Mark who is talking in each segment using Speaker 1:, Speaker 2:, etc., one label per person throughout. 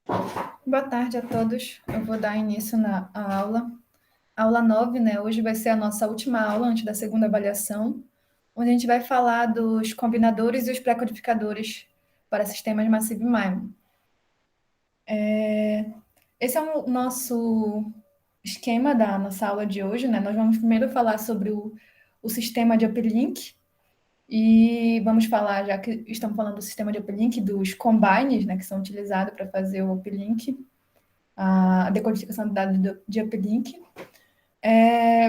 Speaker 1: Boa tarde a todos. Eu vou dar início na aula. Aula 9, né? Hoje vai ser a nossa última aula antes da segunda avaliação, onde a gente vai falar dos combinadores e os pré-codificadores para sistemas Massive MIMO. Esse é o nosso esquema da nossa aula de hoje, né? Nós vamos primeiro falar sobre o sistema de uplink e vamos falar, já que estamos falando do sistema de uplink, dos combines, né, que são utilizados para fazer o uplink, a decodificação de dados de uplink.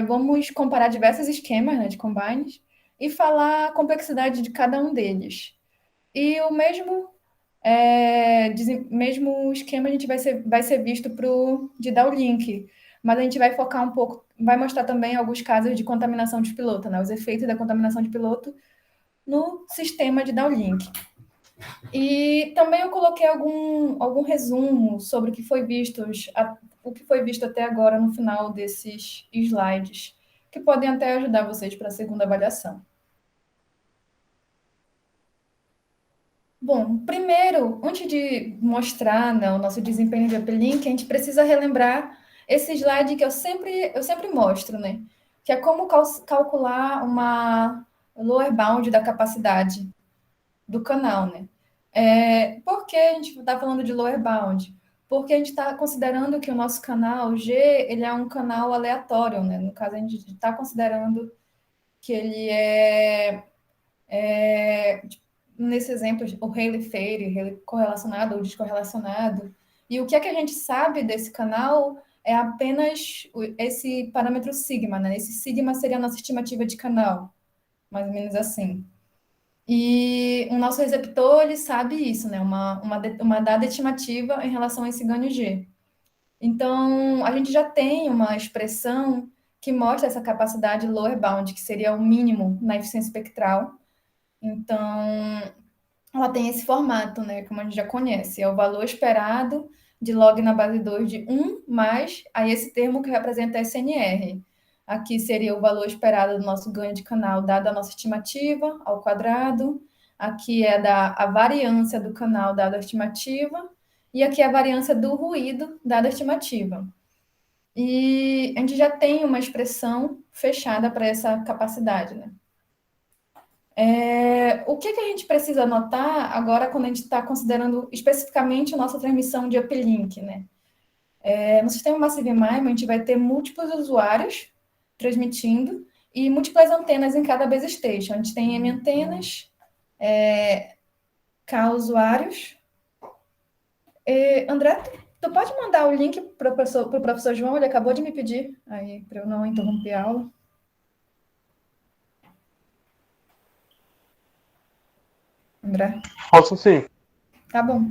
Speaker 1: Vamos comparar diversos esquemas, né, de combines e falar a complexidade de cada um deles. E o mesmo esquema a gente vai ser visto para o de downlink, mas a gente vai focar um pouco, vai mostrar também alguns casos de contaminação de piloto, né, os efeitos da contaminação de piloto no sistema de downlink. E também eu coloquei algum resumo sobre o que foi visto até agora no final desses slides, que podem até ajudar vocês para a segunda avaliação. Bom, primeiro, antes de mostrar, né, o nosso desempenho de uplink, a gente precisa relembrar esse slide que eu sempre mostro, né? Que é como calcular uma lower bound da capacidade do canal, né? Por que a gente está falando de lower bound? Porque a gente está considerando que o nosso canal G ele é um canal aleatório, né? No caso, a gente está considerando que ele nesse exemplo, o Rayleigh-Fade, Rayleigh correlacionado ou descorrelacionado. E o que é que a gente sabe desse canal é apenas esse parâmetro sigma, né? Esse sigma seria a nossa estimativa de canal, mais ou menos assim. E o nosso receptor, ele sabe isso, né? Uma dada estimativa em relação a esse ganho G. Então, a gente já tem uma expressão que mostra essa capacidade lower bound, que seria o mínimo na eficiência espectral. Então, ela tem esse formato, né? Como a gente já conhece. É o valor esperado de log na base 2 de 1 mais aí esse termo que representa SNR. Aqui seria o valor esperado do nosso ganho de canal, dado a nossa estimativa, ao quadrado. Aqui é a variância do canal, dada a estimativa. E aqui é a variância do ruído, dada a estimativa. E a gente já tem uma expressão fechada para essa capacidade, né? O que a gente precisa anotar agora quando a gente está considerando especificamente a nossa transmissão de uplink, né? No sistema Massive MIMO, a gente vai ter múltiplos usuários transmitindo e múltiplas antenas em cada base station. A gente tem M antenas, K usuários. André, tu pode mandar o link para o professor João? Ele acabou de me pedir aí para eu não interromper a aula. André?
Speaker 2: Posso sim.
Speaker 1: Tá bom.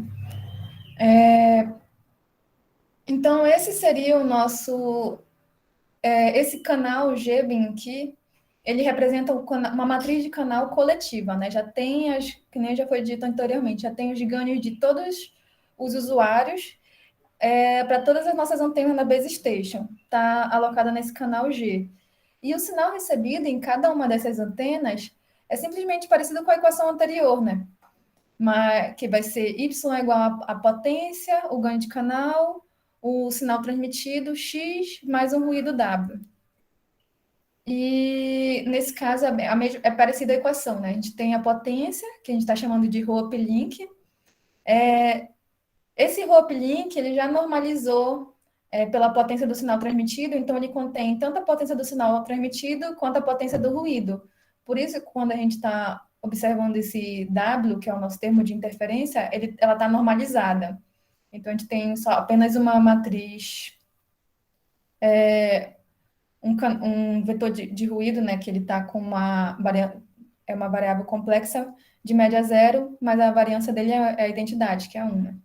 Speaker 1: Então, esse seria o nosso esse canal GBINC, ele representa uma matriz de canal coletiva, né? Já tem que nem já foi dito anteriormente, já tem os ganhos de todos os usuários para todas as nossas antenas da base station, está alocada nesse canal G. E o sinal recebido em cada uma dessas antenas é simplesmente parecido com a equação anterior, né? Que vai ser y igual a potência, o ganho de canal, o sinal transmitido, x, mais um ruído w. E nesse caso é parecida a equação, né? A gente tem a potência, que a gente está chamando de rho uplink. Esse rho uplink ele já normalizou pela potência do sinal transmitido, então ele contém tanto a potência do sinal transmitido quanto a potência do ruído. Por isso, quando a gente está observando esse W, que é o nosso termo de interferência, ela está normalizada. Então, a gente tem só apenas uma matriz um vetor de ruído, né, que ele está com uma variável complexa de média zero, mas a variância dele é a identidade, que é 1. Né?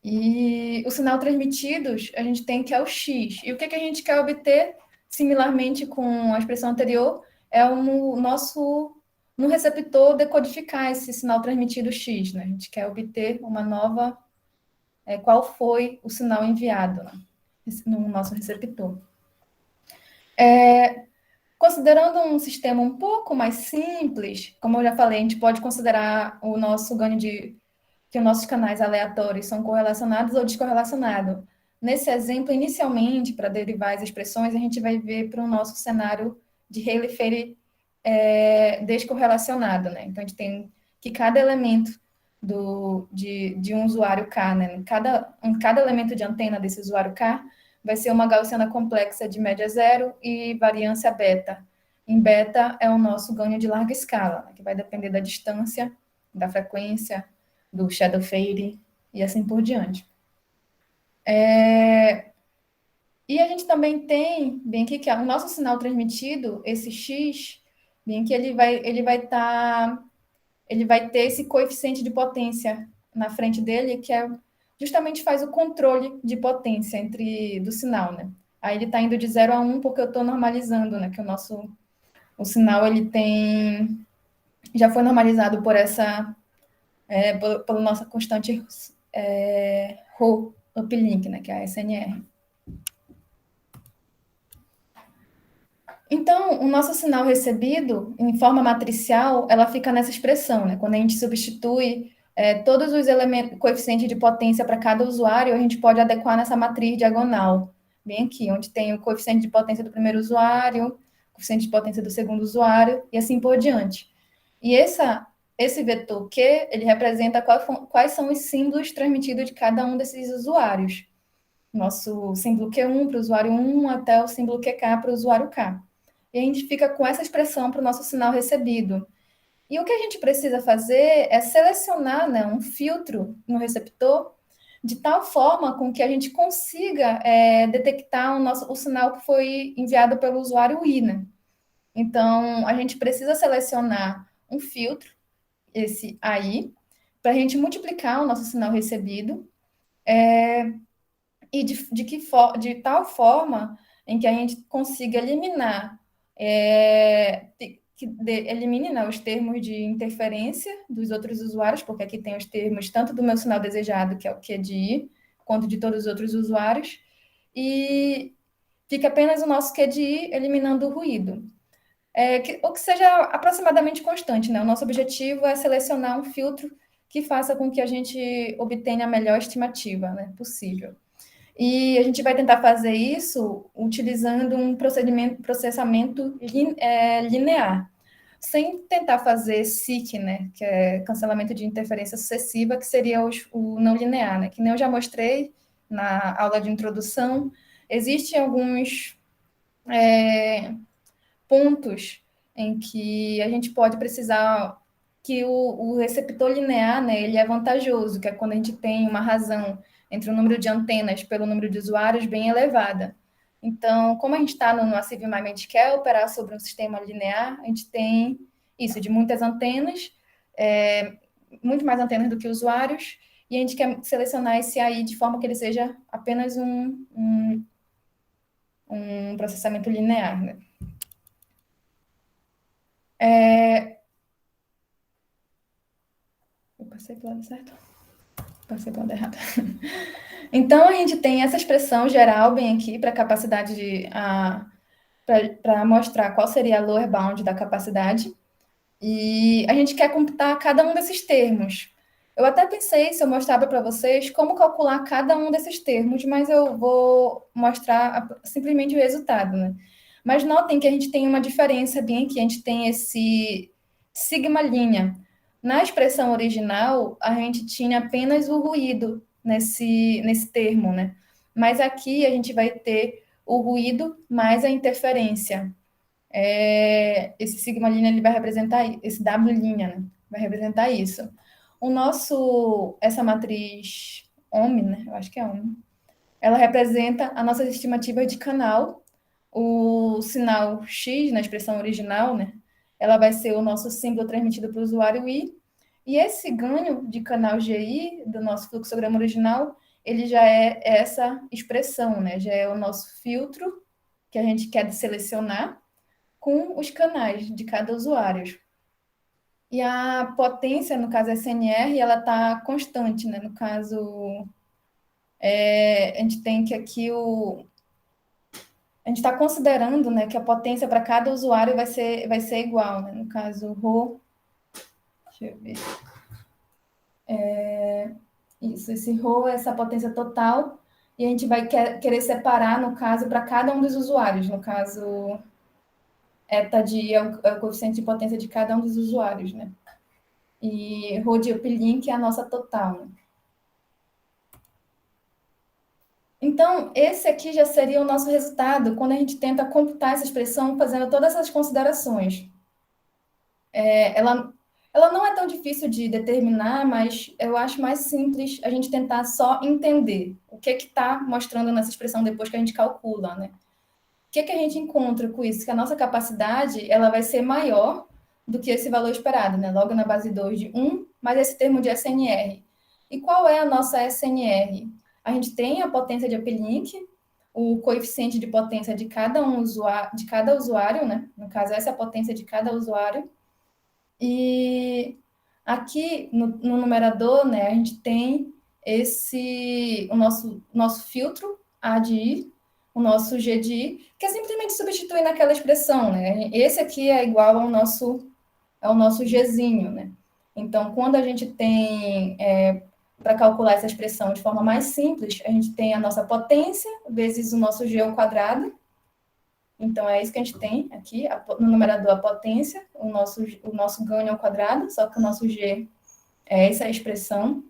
Speaker 1: E o sinal transmitidos, a gente tem que é o x. E o que a gente quer obter, similarmente com a expressão anterior, é no receptor decodificar esse sinal transmitido x. Né? A gente quer obter uma nova, qual foi o sinal enviado, né, no nosso receptor. Considerando um sistema um pouco mais simples, como eu já falei, a gente pode considerar o nosso ganho de que os nossos canais aleatórios são correlacionados ou descorrelacionados. Nesse exemplo, inicialmente, para derivar as expressões, a gente vai ver para o nosso cenário de Haley-Fere descorrelacionado, né? Então, a gente tem que cada elemento de um usuário K, né? Cada elemento de antena desse usuário K vai ser uma gaussiana complexa de média zero e variância beta. Em beta é o nosso ganho de larga escala, né? Que vai depender da distância, da frequência, do shadow fade e assim por diante. E a gente também tem, bem aqui, que é o nosso sinal transmitido, esse X, bem que ele vai ter esse coeficiente de potência na frente dele, que justamente faz o controle de potência do sinal, né? Aí ele está indo de 0 a 1 porque eu estou normalizando, né? Que o sinal ele já foi normalizado pela nossa constante Rho uplink, né? Que é a SNR. Então, o nosso sinal recebido, em forma matricial, ela fica nessa expressão, né? Quando a gente substitui todos os elementos, coeficientes de potência para cada usuário, a gente pode adequar nessa matriz diagonal, bem aqui, onde tem o coeficiente de potência do primeiro usuário, o coeficiente de potência do segundo usuário, e assim por diante. E esse vetor Q, ele representa quais são os símbolos transmitidos de cada um desses usuários. Nosso símbolo Q1 para o usuário 1 até o símbolo QK para o usuário K. E a gente fica com essa expressão para o nosso sinal recebido. E o que a gente precisa fazer é selecionar, né, um filtro no receptor de tal forma com que a gente consiga detectar o sinal que foi enviado pelo usuário I, né? Então, a gente precisa selecionar um filtro, esse AI, para a gente multiplicar o nosso sinal recebido e de tal forma em que a gente consiga eliminar elimine, né, os termos de interferência dos outros usuários, porque aqui tem os termos tanto do meu sinal desejado, que é o QDI, quanto de todos os outros usuários, e fica apenas o nosso QDI eliminando o ruído. O que seja aproximadamente constante, né? O nosso objetivo é selecionar um filtro que faça com que a gente obtenha a melhor estimativa, né, possível. E a gente vai tentar fazer isso utilizando um processamento linear, sem tentar fazer SIC, né, que é cancelamento de interferência sucessiva, que seria o não linear, né, que nem eu já mostrei na aula de introdução. Existem alguns pontos em que a gente pode precisar que o receptor linear, né, ele é vantajoso, que é quando a gente tem uma razão entre o número de antenas pelo número de usuários bem elevada. Então, como a gente está no Massive MIME, a gente quer operar sobre um sistema linear, a gente tem isso, de muitas antenas, muito mais antenas do que usuários, e a gente quer selecionar esse AI de forma que ele seja apenas um processamento linear, né? Eu passei para o lado certo? Passei para o lado errado. Então, a gente tem essa expressão geral bem aqui para a capacidade para mostrar qual seria a lower bound da capacidade. E a gente quer computar cada um desses termos. Eu até pensei se eu mostrava para vocês como calcular cada um desses termos, mas eu vou mostrar simplesmente o resultado, né? Mas notem que a gente tem uma diferença bem aqui, a gente tem esse sigma linha. Na expressão original, a gente tinha apenas o ruído nesse termo, né? Mas aqui a gente vai ter o ruído mais a interferência. Esse sigma linha ele vai representar esse W linha, né? Vai representar isso. Essa matriz OM, né? Eu acho que é OM. Ela representa a nossa estimativa de canal. O sinal X, na expressão original, né? Ela vai ser o nosso símbolo transmitido para o usuário I. E esse ganho de canal GI do nosso fluxograma original, ele já é essa expressão, né? Já é o nosso filtro que a gente quer selecionar com os canais de cada usuário. E a potência, no caso SNR, ela está constante, né? No caso, a gente tem que aqui a gente está considerando, né, que a potência para cada usuário vai ser igual, né? No caso, Rho, deixa eu ver. Isso, esse ρ é essa potência total, e a gente vai querer separar, no caso, para cada um dos usuários. No caso, eta de é o coeficiente de potência de cada um dos usuários, né? E rho de uplink é a nossa total, né? Então, esse aqui já seria o nosso resultado quando a gente tenta computar essa expressão fazendo todas essas considerações. Ela não é tão difícil de determinar, mas eu acho mais simples a gente tentar só entender o que está mostrando nessa expressão depois que a gente calcula, né? O que a gente encontra com isso? Que a nossa capacidade ela vai ser maior do que esse valor esperado, né? Logo na base 2 de 1, mais esse termo de SNR. E qual é a nossa SNR? A gente tem a potência de uplink, o coeficiente de potência de cada usuário, né? No caso, essa é a potência de cada usuário. E aqui no numerador, né, a gente tem o nosso filtro A de I, o nosso G de I, que é simplesmente substituir naquela expressão, né? Esse aqui é igual ao nosso Gzinho, né? Então, quando a gente tem, para calcular essa expressão de forma mais simples, a gente tem a nossa potência vezes o nosso G ao quadrado. Então, é isso que a gente tem aqui, no numerador a potência, o nosso ganho ao quadrado, só que o nosso G é essa expressão.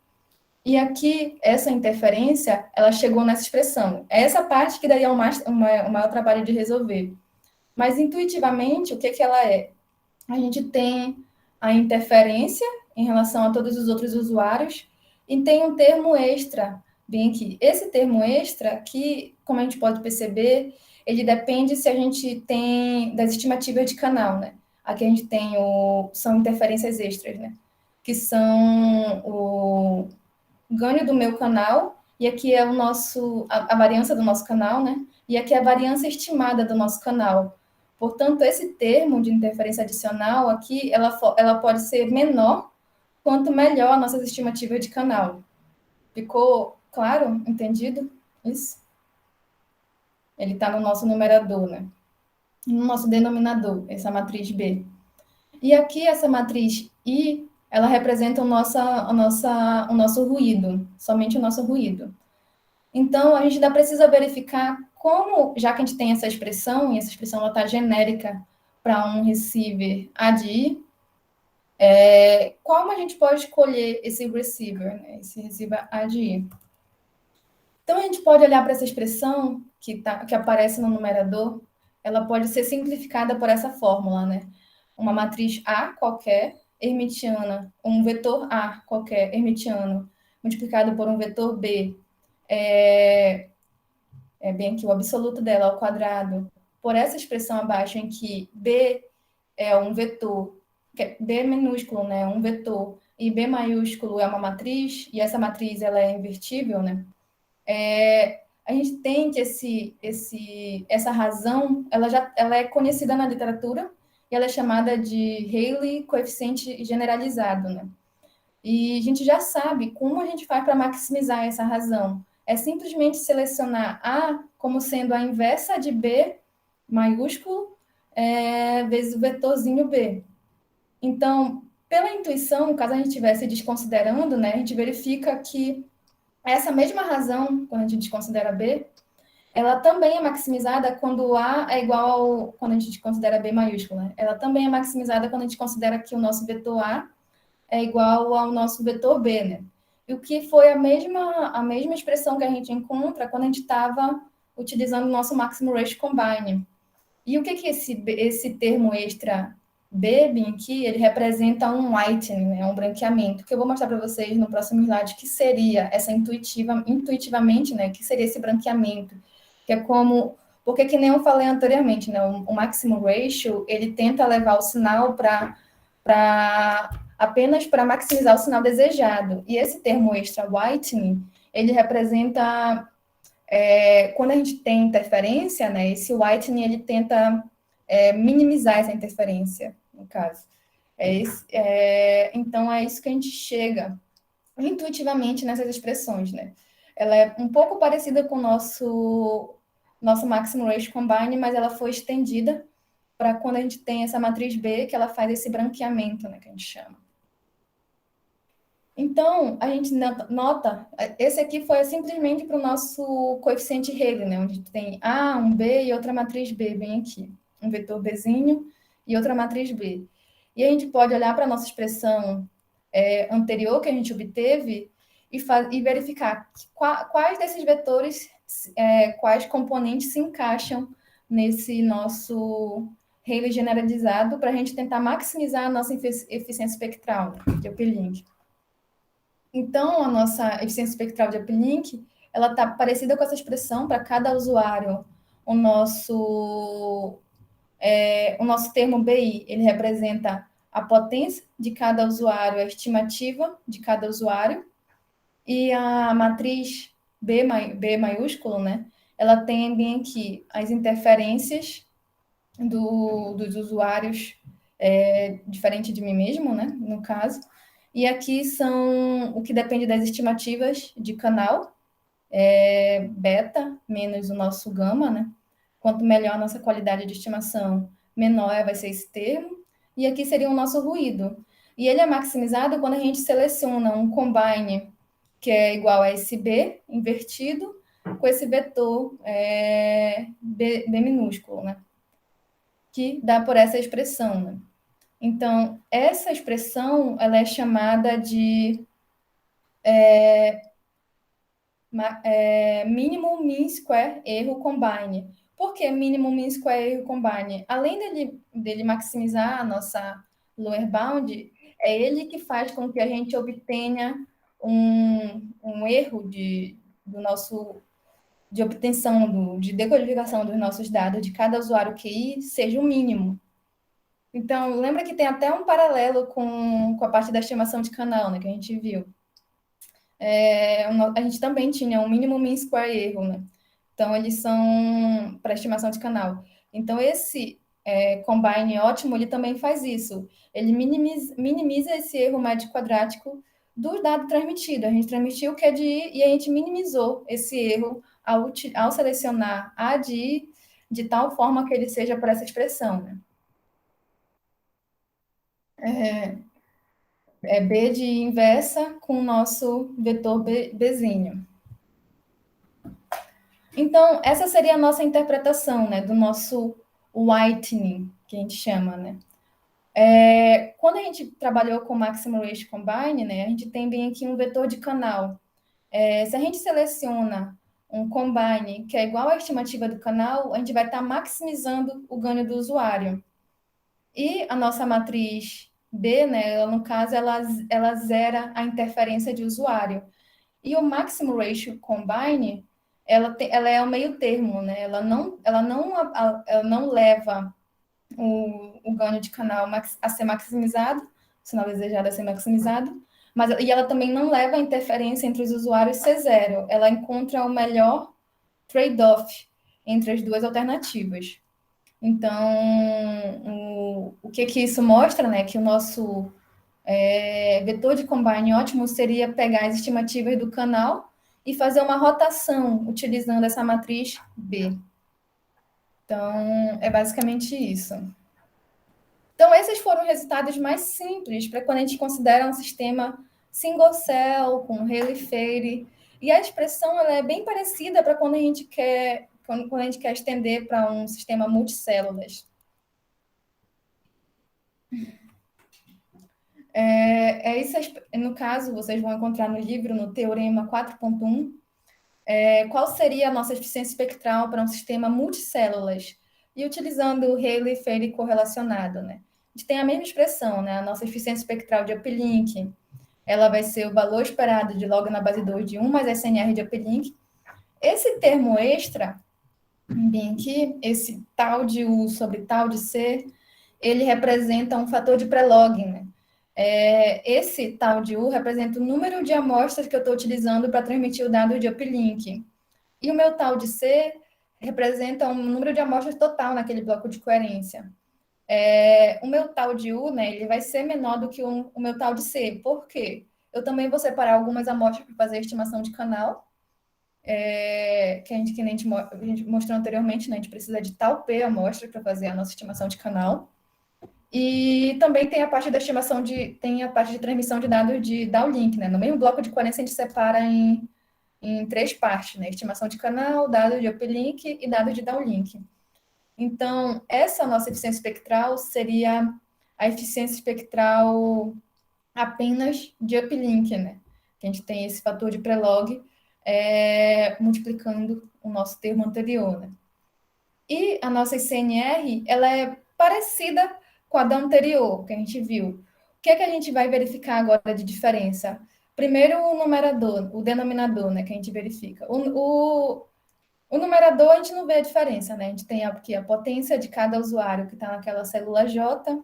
Speaker 1: E aqui, essa interferência, ela chegou nessa expressão. É essa parte que daria o maior trabalho de resolver. Mas, intuitivamente, o que ela é? A gente tem a interferência em relação a todos os outros usuários e tem um termo extra, bem aqui. Esse termo extra, que, como a gente pode perceber, ele depende se a gente tem das estimativas de canal, né? Aqui a gente tem são interferências extras, né? Que são o ganho do meu canal, e aqui é a variância do nosso canal, né? E aqui é a variância estimada do nosso canal. Portanto, esse termo de interferência adicional aqui, ela pode ser menor quanto melhor nossas estimativas de canal. Ficou claro? Entendido? Isso? Ele está no nosso numerador, né? No nosso denominador, essa matriz B. E aqui, essa matriz I, ela representa o nosso ruído, somente o nosso ruído. Então, a gente ainda precisa verificar como, já que a gente tem essa expressão, e essa expressão está genérica para um receiver ADI, como a gente pode escolher esse receiver, né? Esse receiver ADI. Então, a gente pode olhar para essa expressão que aparece no numerador, ela pode ser simplificada por essa fórmula, né? Uma matriz A qualquer, hermitiana, um vetor A qualquer, hermitiano, multiplicado por um vetor B, bem aqui o absoluto dela ao quadrado, por essa expressão abaixo em que B é um vetor, B minúsculo, né, um vetor, e B maiúsculo é uma matriz, e essa matriz ela é invertível, né? A gente tem que essa razão, ela é conhecida na literatura, e ela é chamada de Rayleigh coeficiente generalizado, né? E a gente já sabe como a gente faz para maximizar essa razão. É simplesmente selecionar A como sendo a inversa de B maiúsculo vezes o vetorzinho B. Então, pela intuição, caso a gente estivesse desconsiderando, né, a gente verifica que essa mesma razão, quando a gente desconsidera B, ela também é maximizada quando A é igual quando a gente considera B maiúsculo. Né? Ela também é maximizada quando a gente considera que o nosso vetor A é igual ao nosso vetor B, né? E o que foi a mesma expressão que a gente encontra quando a gente estava utilizando o nosso máximo ratio combine. E o que esse termo extra B, bem aqui, ele representa um whitening, né? Um branqueamento, que eu vou mostrar para vocês no próximo slide, que seria intuitivamente, né? Que seria esse branqueamento, que é como... Porque, que nem eu falei anteriormente, né? O máximo ratio, ele tenta levar o sinal apenas para maximizar o sinal desejado. E esse termo extra whitening, ele representa quando a gente tem interferência, né? Esse whitening ele tenta minimizar essa interferência, no caso. Então é isso que a gente chega intuitivamente nessas expressões, né? Ela é um pouco parecida com o nosso máximo ratio combine, mas ela foi estendida para quando a gente tem essa matriz B, que ela faz esse branqueamento, né, que a gente chama. Então, a gente nota, esse aqui foi simplesmente para o nosso coeficiente Rayleigh, né? Onde tem A, um B e outra matriz B, bem aqui. Um vetor Bzinho e outra matriz B. E a gente pode olhar para a nossa expressão anterior que a gente obteve e verificar quais desses vetores, quais componentes se encaixam nesse nosso Rayleigh generalizado para a gente tentar maximizar a nossa eficiência espectral de uplink. Então, a nossa eficiência espectral de uplink, ela está parecida com essa expressão para cada usuário. O nosso termo BI, ele representa a potência de cada usuário, a estimativa de cada usuário, e a matriz B maiúsculo, né? Ela tem bem aqui as interferências dos usuários, diferente de mim mesmo, né? No caso. E aqui são o que depende das estimativas de canal, beta menos o nosso gama, né? Quanto melhor a nossa qualidade de estimação, menor vai ser esse termo. E aqui seria o nosso ruído. E ele é maximizado quando a gente seleciona um combine que é igual a esse B invertido com esse vetor B minúsculo, né? Que dá por essa expressão, né? Então, essa expressão ela é chamada de minimum mean square erro combine. Por que minimum mean square erro combine? Além dele maximizar a nossa lower bound, é ele que faz com que a gente obtenha um erro do nosso de obtenção, de decodificação dos nossos dados de cada usuário QI seja o mínimo. Então, lembra que tem até um paralelo com a parte da estimação de canal, né, que a gente viu. A gente também tinha um mínimo mean square erro, né? Então, eles são para estimação de canal. Então, esse combine ótimo, ele também faz isso. Ele minimiza esse erro médio quadrático do dado transmitido. A gente transmitiu o que é de I e a gente minimizou esse erro ao selecionar A de I de tal forma que ele seja por essa expressão, né? B de inversa com o nosso vetor Bzinho. Então, essa seria a nossa interpretação, né, do nosso whitening, que a gente chama, né? Quando a gente trabalhou com Maximum Ratio Combine, né, a gente tem bem aqui um vetor de canal. Se a gente seleciona um combine que é igual à estimativa do canal, a gente vai estar maximizando o ganho do usuário. E a nossa matriz B, né, ela, no caso, ela zera a interferência de usuário. E o Maximum Ratio Combine, ela é o meio termo, né? Ela não leva o ganho de canal a ser maximizado, o sinal desejado a ser maximizado, e ela também não leva a interferência entre os usuários ser zero. Ela encontra o melhor trade-off entre as duas alternativas. Então, o que isso mostra, né? Que o nosso vetor de combine ótimo seria pegar as estimativas do canal e fazer uma rotação utilizando essa matriz B. Então, é basicamente isso. Então, esses foram os resultados mais simples para quando a gente considera um sistema single cell, com Rayleigh-Feire. E a expressão ela é bem parecida para quando a gente quer estender para um sistema multicélulas. Isso, no caso, vocês vão encontrar no livro, no Teorema 4.1, qual seria a nossa eficiência espectral para um sistema multicélulas? E utilizando o Rayleigh-Feire correlacionado, né? A gente tem a mesma expressão, né? A nossa eficiência espectral de uplink, ela vai ser o valor esperado de log na base 2 de 1 mais SNR de uplink. Esse termo extra, bem aqui, esse tal de U sobre tal de C, ele representa um fator de pré-log, né? Esse tal de U representa o número de amostras que eu estou utilizando para transmitir o dado de uplink. E o meu tal de C representa um número de amostras total naquele bloco de coerência. O meu tal de U, né, ele vai ser menor do que o meu tal de C. Por quê? Eu também vou separar algumas amostras para fazer a estimação de canal, que a gente mostrou anteriormente, né? A gente precisa de tal P amostra para fazer a nossa estimação de canal. E também tem a parte da estimação tem a parte de transmissão de dados de downlink, né? No mesmo bloco de coerência a gente separa em três partes, né? Estimação de canal, dados de uplink e dados de downlink. Então, essa nossa eficiência espectral seria a eficiência espectral apenas de uplink, né? Que a gente tem esse fator de prelog multiplicando o nosso termo anterior, né? E a nossa CNR, ela é parecida com a da anterior, que a gente viu. O que é que a gente vai verificar agora de diferença? Primeiro, o numerador, o denominador, né, que a gente verifica. O numerador, a gente não vê a diferença, né? A gente tem aqui a potência de cada usuário que está naquela célula J,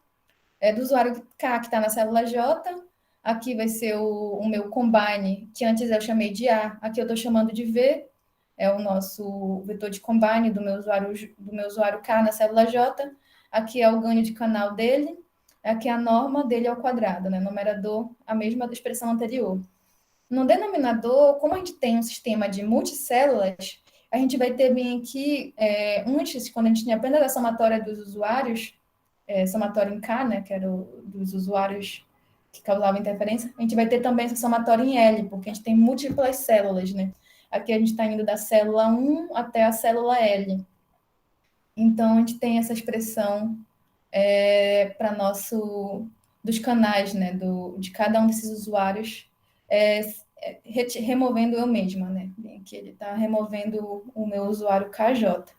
Speaker 1: do usuário K que está na célula J. Aqui vai ser o meu combine, que antes eu chamei de A, aqui eu estou chamando de V, é o nosso vetor de combine do meu usuário K na célula J. Aqui é o ganho de canal dele, aqui é a norma dele ao quadrado, né? Numerador, a mesma da expressão anterior. No denominador, como a gente tem um sistema de multicélulas, a gente vai ter bem aqui, antes, quando a gente tinha apenas a somatória dos usuários, somatório em K, né, que era dos usuários que causavam interferência, a gente vai ter também essa somatória em L, porque a gente tem múltiplas células, né? Aqui a gente está indo da célula 1 até a célula L. Então, a gente tem essa expressão para dos canais, né, de cada um desses usuários, removendo eu mesma, né? Aqui ele está removendo o meu usuário KJ.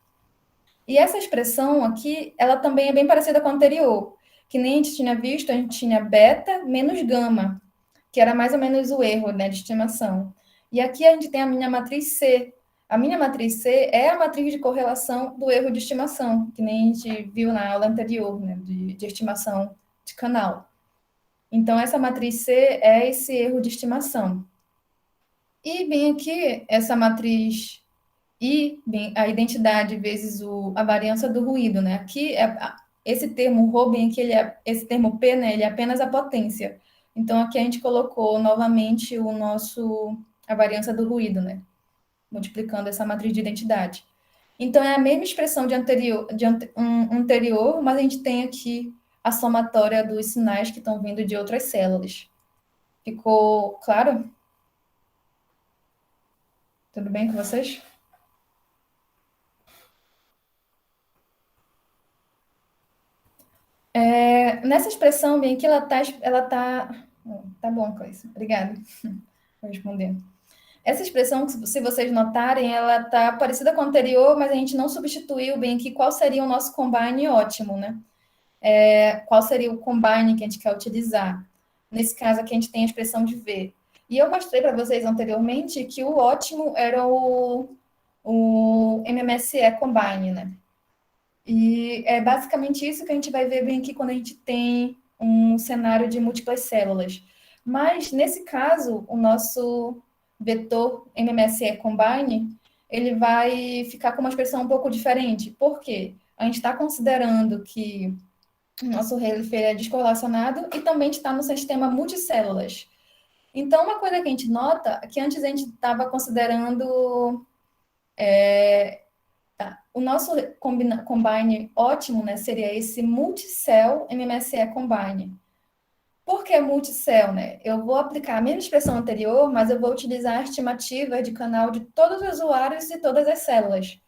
Speaker 1: E essa expressão aqui, ela também é bem parecida com a anterior, que nem a gente tinha visto, a gente tinha beta menos gama, que era mais ou menos o erro, né, de estimação. E aqui a gente tem a minha matriz C. A minha matriz C é a matriz de correlação do erro de estimação, que nem a gente viu na aula anterior, né, de estimação de canal. Então, essa matriz C é esse erro de estimação. E bem aqui, essa matriz I, bem, a identidade vezes a variância do ruído, né? Aqui, esse termo ρ, bem aqui, esse termo P, né, ele é apenas a potência. Então, aqui a gente colocou novamente a variância do ruído, né? Multiplicando essa matriz de identidade. Então, é a mesma expressão anterior, mas a gente tem aqui a somatória dos sinais que estão vindo de outras células. Ficou claro? Tudo bem com vocês? Nessa expressão, bem aqui, tá bom, Cleice. Obrigada por responder. Essa expressão, se vocês notarem, ela está parecida com a anterior, mas a gente não substituiu bem aqui qual seria o nosso combine ótimo, né? Qual seria o combine que a gente quer utilizar. Nesse caso aqui, a gente tem a expressão de V. E eu mostrei para vocês anteriormente que o ótimo era o MMSE combine, né? E é basicamente isso que a gente vai ver bem aqui quando a gente tem um cenário de múltiplas células. Mas, nesse caso, o nosso vetor MMSE combine, ele vai ficar com uma expressão um pouco diferente. Por quê? A gente está considerando que o nosso Rayleigh é descorrelacionado e também está no sistema multicélulas. Então, uma coisa que a gente nota é que antes a gente estava considerando o nosso combine ótimo, né, seria esse multicell MMSE combine. Por que multicell, né? Eu vou aplicar a mesma expressão anterior, mas eu vou utilizar a estimativa de canal de todos os usuários e todas as células.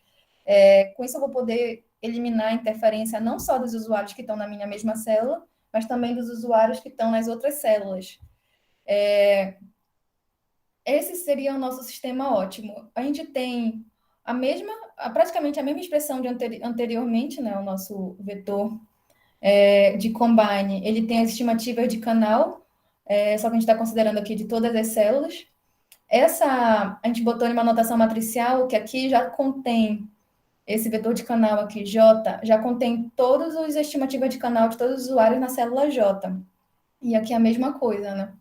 Speaker 1: Com isso, eu vou poder eliminar a interferência não só dos usuários que estão na minha mesma célula, mas também dos usuários que estão nas outras células. Esse seria o nosso sistema ótimo. A gente tem praticamente a mesma expressão de anteriormente, né? O nosso vetor de combine, ele tem as estimativas de canal, só que a gente está considerando aqui de todas as células. A gente botou em uma notação matricial que aqui já contém esse vetor de canal aqui, J, já contém todas as estimativas de canal de todos os usuários na célula J. E aqui é a mesma coisa, né?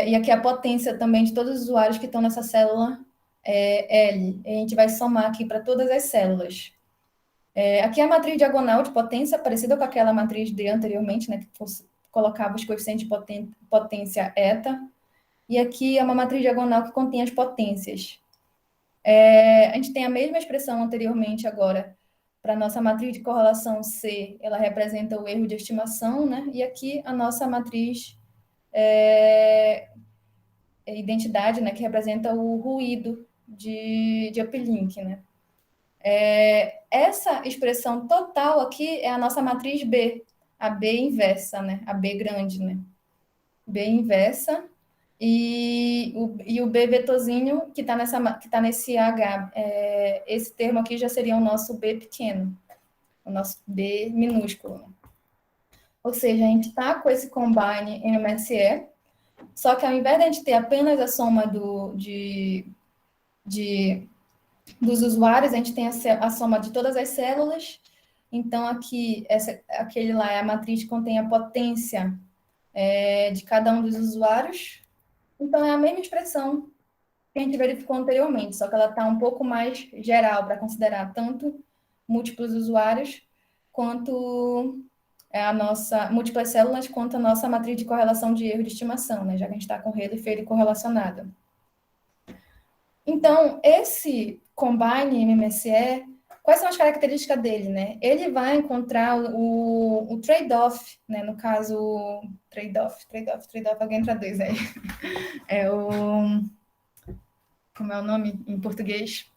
Speaker 1: E aqui a potência também de todos os usuários que estão nessa célula L. A gente vai somar aqui para todas as células. Aqui é a matriz diagonal de potência, parecida com aquela matriz de anteriormente, né, que colocava os coeficientes de potência eta. E aqui é uma matriz diagonal que contém as potências. A gente tem a mesma expressão anteriormente agora Para a nossa matriz de correlação C, ela representa o erro de estimação, né? E aqui a nossa matriz identidade, né? Que representa o ruído de uplink, né? Essa expressão total aqui é a nossa matriz B, a B inversa, né? A B grande, né? B inversa e o B vetorzinho que está nesse H. Esse termo aqui já seria o nosso B pequeno, o nosso B minúsculo, né? Ou seja, a gente está com esse combine MMSE, só que ao invés de a gente ter apenas a soma dos usuários, a gente tem a soma de todas as células. Então, aqui, aquele lá é a matriz que contém a potência de cada um dos usuários. Então, é a mesma expressão que a gente verificou anteriormente, só que ela está um pouco mais geral para considerar tanto múltiplos usuários quanto a nossa múltiplas células, quanto a nossa matriz de correlação de erro de estimação, né? Já que a gente está com Rayleigh Feire correlacionada. Então, esse Combine MMSE, quais são as características dele, né? Ele vai encontrar o trade-off, né? No caso, trade-off, alguém traduz aí. Como é o nome em português?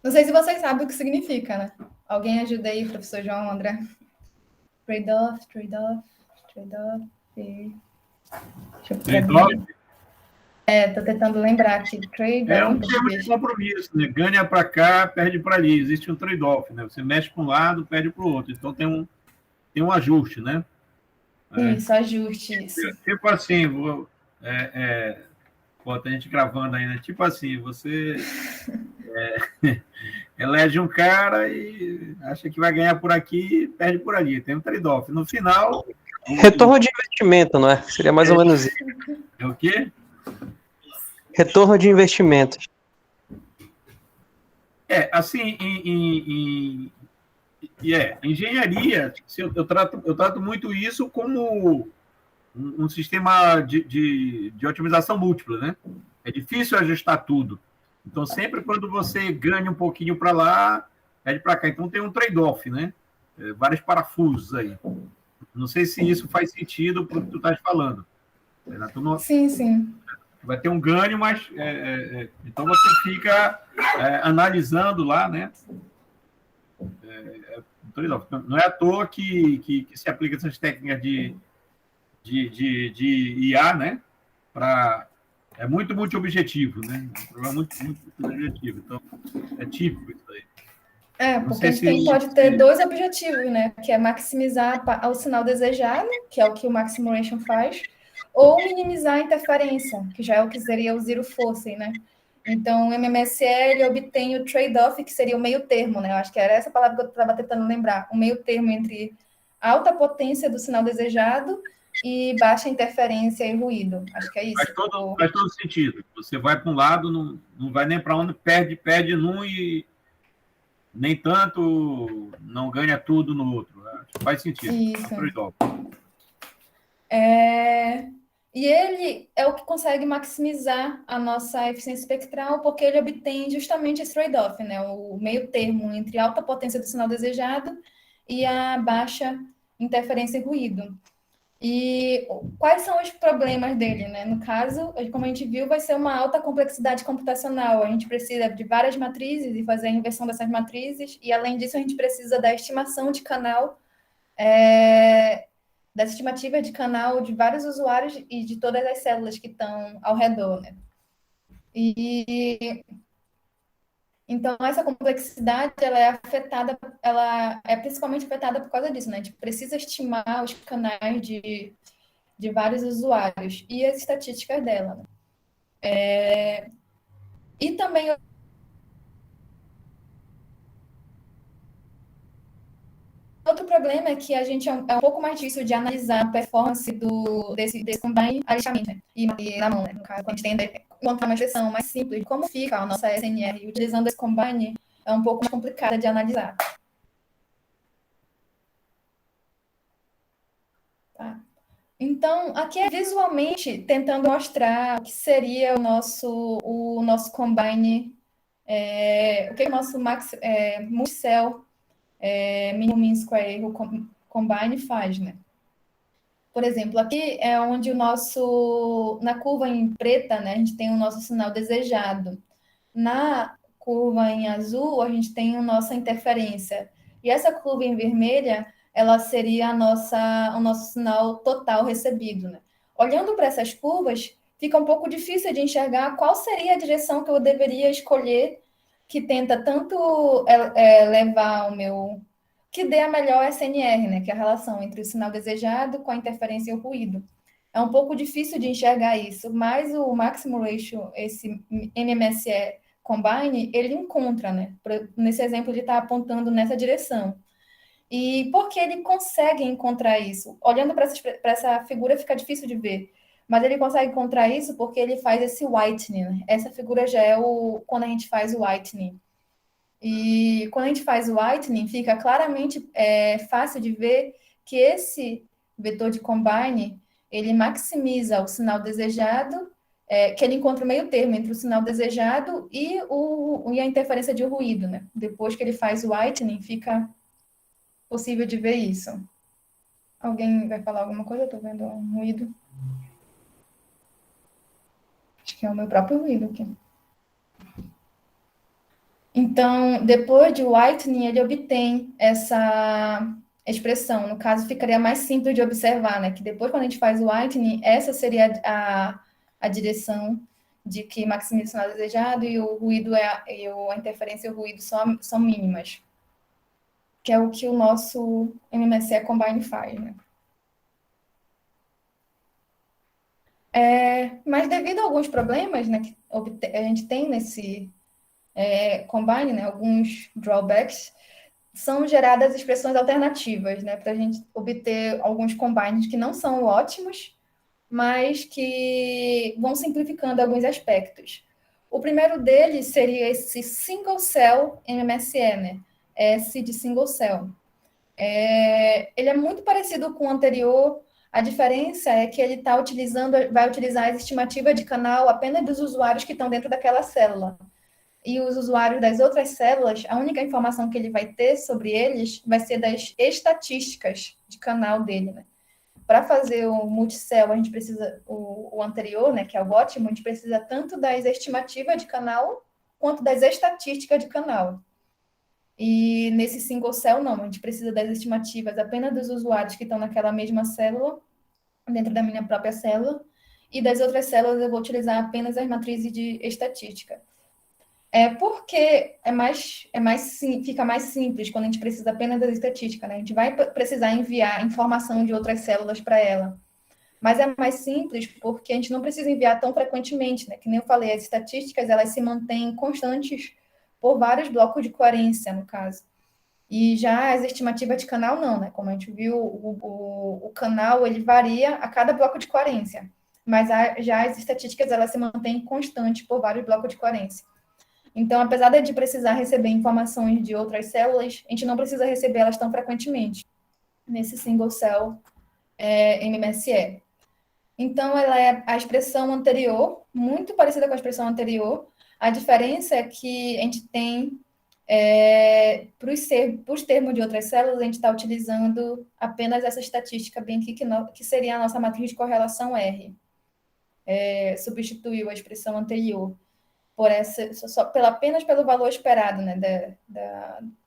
Speaker 1: Não sei se vocês sabem o que significa, né? Alguém ajuda aí, professor João, André? Trade-off.
Speaker 2: Trade-off?
Speaker 1: Tô tentando lembrar aqui.
Speaker 2: É um termo de compromisso, né? Ganha para cá, perde para ali. Existe um trade-off, né? Você mexe para um lado, perde para o outro. Então tem um ajuste, né?
Speaker 1: Isso, ajuste, isso.
Speaker 2: Tipo assim, tem gente gravando aí, né? Tipo assim, você elege um cara e acha que vai ganhar por aqui e perde por ali. Tem um trade-off. No final...
Speaker 3: Retorno de investimento, não é? Seria mais ou menos isso.
Speaker 2: É o quê?
Speaker 3: Retorno de investimentos.
Speaker 2: Assim, em engenharia, eu trato muito isso como um sistema de otimização múltipla, né? É difícil ajustar tudo. Então, sempre quando você ganha um pouquinho para lá, perde para cá. Então, tem um trade-off, né? Vários parafusos aí. Não sei se isso faz sentido para o que tu estás falando.
Speaker 1: Sim.
Speaker 2: Vai ter um ganho, mas então você fica analisando lá, né? Não é à toa que se aplica essas técnicas de IA, né? É muito multi-objetivo, né? Um problema muito objetivo. Então, é típico isso aí.
Speaker 1: Porque a gente pode ter dois objetivos, né? Que é maximizar o sinal desejado, que é o que o Maximization faz, ou minimizar a interferência, que já é o que seria o zero forcing, né? Então, o MMSE obtém o trade-off, que seria o meio termo, né? Eu acho que era essa palavra que eu estava tentando lembrar. O meio termo entre alta potência do sinal desejado e baixa interferência e ruído. Acho que é isso.
Speaker 2: Faz todo sentido. Você vai para um lado, não vai nem para onde, perde num e nem tanto não ganha tudo no outro. Faz sentido.
Speaker 1: Isso. E ele é o que consegue maximizar a nossa eficiência espectral, porque ele obtém justamente esse trade-off, né? O meio termo entre a alta potência do sinal desejado e a baixa interferência e ruído. E quais são os problemas dele, né? No caso, como a gente viu, vai ser uma alta complexidade computacional. A gente precisa de várias matrizes e fazer a inversão dessas matrizes, e além disso, a gente precisa da estimação de canal, das estimativas de canal de vários usuários e de todas as células que estão ao redor, né? Então, essa complexidade, ela é principalmente afetada por causa disso, né? A gente precisa estimar os canais de vários usuários e as estatísticas dela, né? E também outro problema é que a gente é um pouco mais difícil de analisar a performance desse combine aritmeticamente, né? E na mão, né? No caso, quando a gente tem encontrar uma expressão mais simples, como fica a nossa SNR utilizando esse combine, é um pouco mais complicada de analisar. Tá? Então, aqui é visualmente tentando mostrar o que seria o nosso combine, o que é o nosso multicell mínimo mean square erro combine faz, né? Por exemplo, aqui é onde na curva em preta, né, a gente tem o nosso sinal desejado. Na curva em azul, a gente tem a nossa interferência. E essa curva em vermelha, ela seria o nosso sinal total recebido, né? Olhando para essas curvas, fica um pouco difícil de enxergar qual seria a direção que eu deveria escolher, que tenta tanto levar o meu que dê a melhor SNR, né, que é a relação entre o sinal desejado com a interferência e o ruído. É um pouco difícil de enxergar isso, mas o Maximum Ratio, esse MMSE Combine, ele encontra, né? Nesse exemplo, ele está apontando nessa direção. E por que ele consegue encontrar isso? Olhando para essa figura, fica difícil de ver. Mas ele consegue encontrar isso porque ele faz esse whitening, né? Essa figura já é quando a gente faz o whitening. E quando a gente faz o whitening, fica claramente fácil de ver que esse vetor de combine, ele maximiza o sinal desejado, que ele encontra o meio termo entre o sinal desejado e a interferência de ruído, né? Depois que ele faz o whitening, fica possível de ver isso. Alguém vai falar alguma coisa? Eu tô vendo um ruído. Acho que é o meu próprio ruído aqui. Então, depois de whitening, ele obtém essa expressão. No caso, ficaria mais simples de observar, né? Que depois, quando a gente faz o whitening, essa seria a direção de que maximiza o sinal desejado e o ruído a interferência e o ruído são mínimas. Que é o que o nosso MMSE Combine faz, né? Mas devido a alguns problemas, né, que a gente tem nesse Combine, né, alguns drawbacks, são geradas expressões alternativas, né, para a gente obter alguns combines que não são ótimos, mas que vão simplificando alguns aspectos. O primeiro deles seria esse single cell MMSE, né, S de single cell. Ele é muito parecido com o anterior. A diferença é que ele vai utilizar a estimativa de canal apenas dos usuários que estão dentro daquela célula. E os usuários das outras células, a única informação que ele vai ter sobre eles vai ser das estatísticas de canal dele, né? Para fazer o multicell, a gente precisa, o anterior, né, que é o ótimo, a gente precisa tanto das estimativas de canal quanto das estatísticas de canal. E nesse single cell, não, a gente precisa das estimativas apenas dos usuários que estão naquela mesma célula, dentro da minha própria célula, e das outras células eu vou utilizar apenas as matrizes de estatística. Porque fica mais simples quando a gente precisa apenas das estatísticas, né? A gente vai precisar enviar informação de outras células para ela. Mas é mais simples porque a gente não precisa enviar tão frequentemente, né? Que nem eu falei, as estatísticas, elas se mantêm constantes por vários blocos de coerência, no caso. E já as estimativas de canal, não, né? Como a gente viu, o canal, ele varia a cada bloco de coerência. Mas já as estatísticas, elas se mantêm constantes por vários blocos de coerência. Então, apesar de precisar receber informações de outras células, a gente não precisa receber elas tão frequentemente nesse single cell MMSE. Então, ela é a expressão anterior, muito parecida com a expressão anterior. A diferença é que a gente tem, para os termos de outras células, a gente está utilizando apenas essa estatística bem aqui, que seria a nossa matriz de correlação R. Substituiu a expressão anterior por apenas pelo valor esperado, né,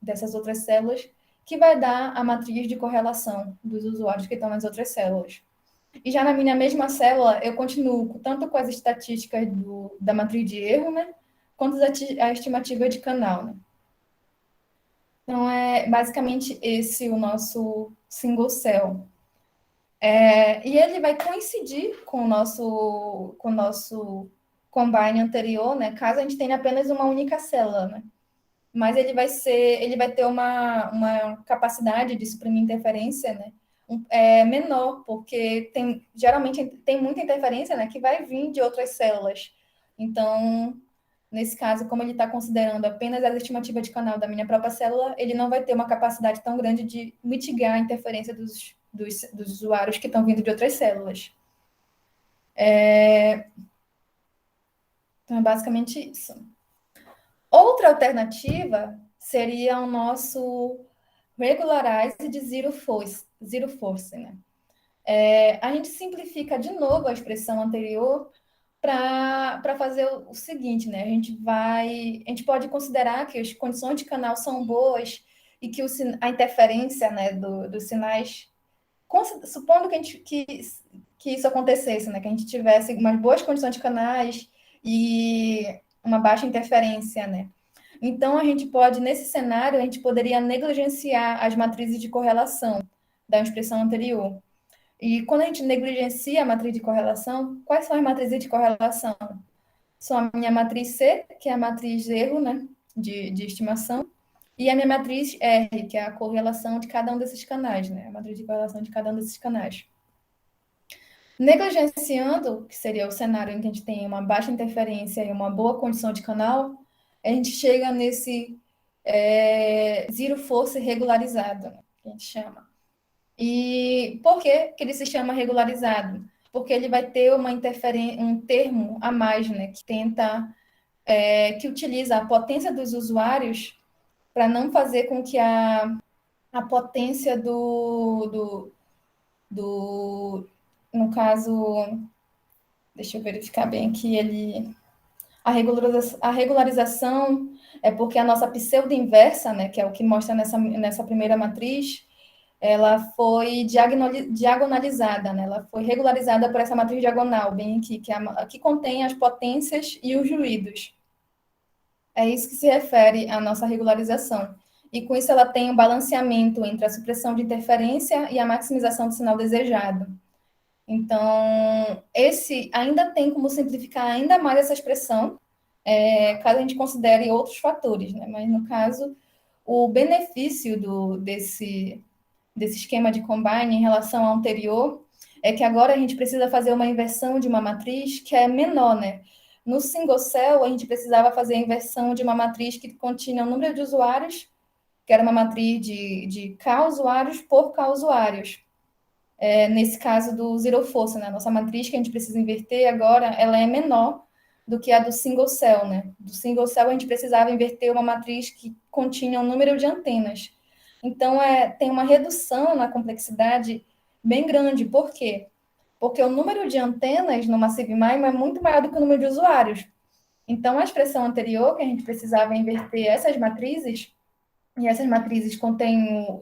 Speaker 1: dessas outras células, que vai dar a matriz de correlação dos usuários que estão nas outras células. E já na minha mesma célula, eu continuo tanto com as estatísticas da matriz de erro, né, quanto a estimativa de canal, né. Então, é basicamente esse o nosso single cell. E ele vai coincidir com o nosso combine anterior, né? Caso a gente tenha apenas uma única célula, né? Mas ele vai ter uma capacidade de suprimir interferência, né? Menor, porque geralmente tem muita interferência, né? Que vai vir de outras células. Então, nesse caso, como ele está considerando apenas a estimativa de canal da minha própria célula, ele não vai ter uma capacidade tão grande de mitigar a interferência dos usuários que estão vindo de outras células. Então, é basicamente isso. Outra alternativa seria o nosso regularize de zero force, né? A gente simplifica de novo a expressão anterior para fazer o seguinte, né? A gente pode considerar que as condições de canal são boas e que a interferência, né, dos sinais, supondo que isso acontecesse, né? Que a gente tivesse umas boas condições de canais e uma baixa interferência, né? Então, nesse cenário, a gente poderia negligenciar as matrizes de correlação da expressão anterior. E quando a gente negligencia a matriz de correlação, quais são as matrizes de correlação? São a minha matriz C, que é a matriz de erro, né, de estimação, e a minha matriz R, que é a correlação de cada um desses canais, né, a matriz de correlação de cada um desses canais. Negligenciando, que seria o cenário em que a gente tem uma baixa interferência e uma boa condição de canal, a gente chega nesse zero force regularizado, né, que a gente chama. E por que ele se chama regularizado? Porque ele vai ter um termo a mais, né, que que utiliza a potência dos usuários para não fazer com que a potência no caso, deixa eu verificar bem que a regularização é porque a nossa pseudo-inversa, né, que é o que mostra nessa primeira matriz, ela foi diagonalizada, né? Ela foi regularizada por essa matriz diagonal, bem aqui, que contém as potências e os ruídos. É isso que se refere à nossa regularização. E com isso ela tem um balanceamento entre a supressão de interferência e a maximização do sinal desejado. Então, esse ainda tem como simplificar ainda mais essa expressão, caso a gente considere outros fatores, né? Mas, no caso, o benefício desse esquema de combine em relação ao anterior é que agora a gente precisa fazer uma inversão de uma matriz que é menor, né? No single cell, a gente precisava fazer a inversão de uma matriz que continha o número de usuários, que era uma matriz de K usuários por K usuários. Nesse caso do zero force, né? Nossa matriz que a gente precisa inverter agora, ela é menor do que a do single cell, né? Do single cell, a gente precisava inverter uma matriz que continha um número de antenas. Então, tem uma redução na complexidade bem grande. Por quê? Porque o número de antenas no Massive MIMO é muito maior do que o número de usuários. Então, a expressão anterior, que a gente precisava inverter essas matrizes, e essas matrizes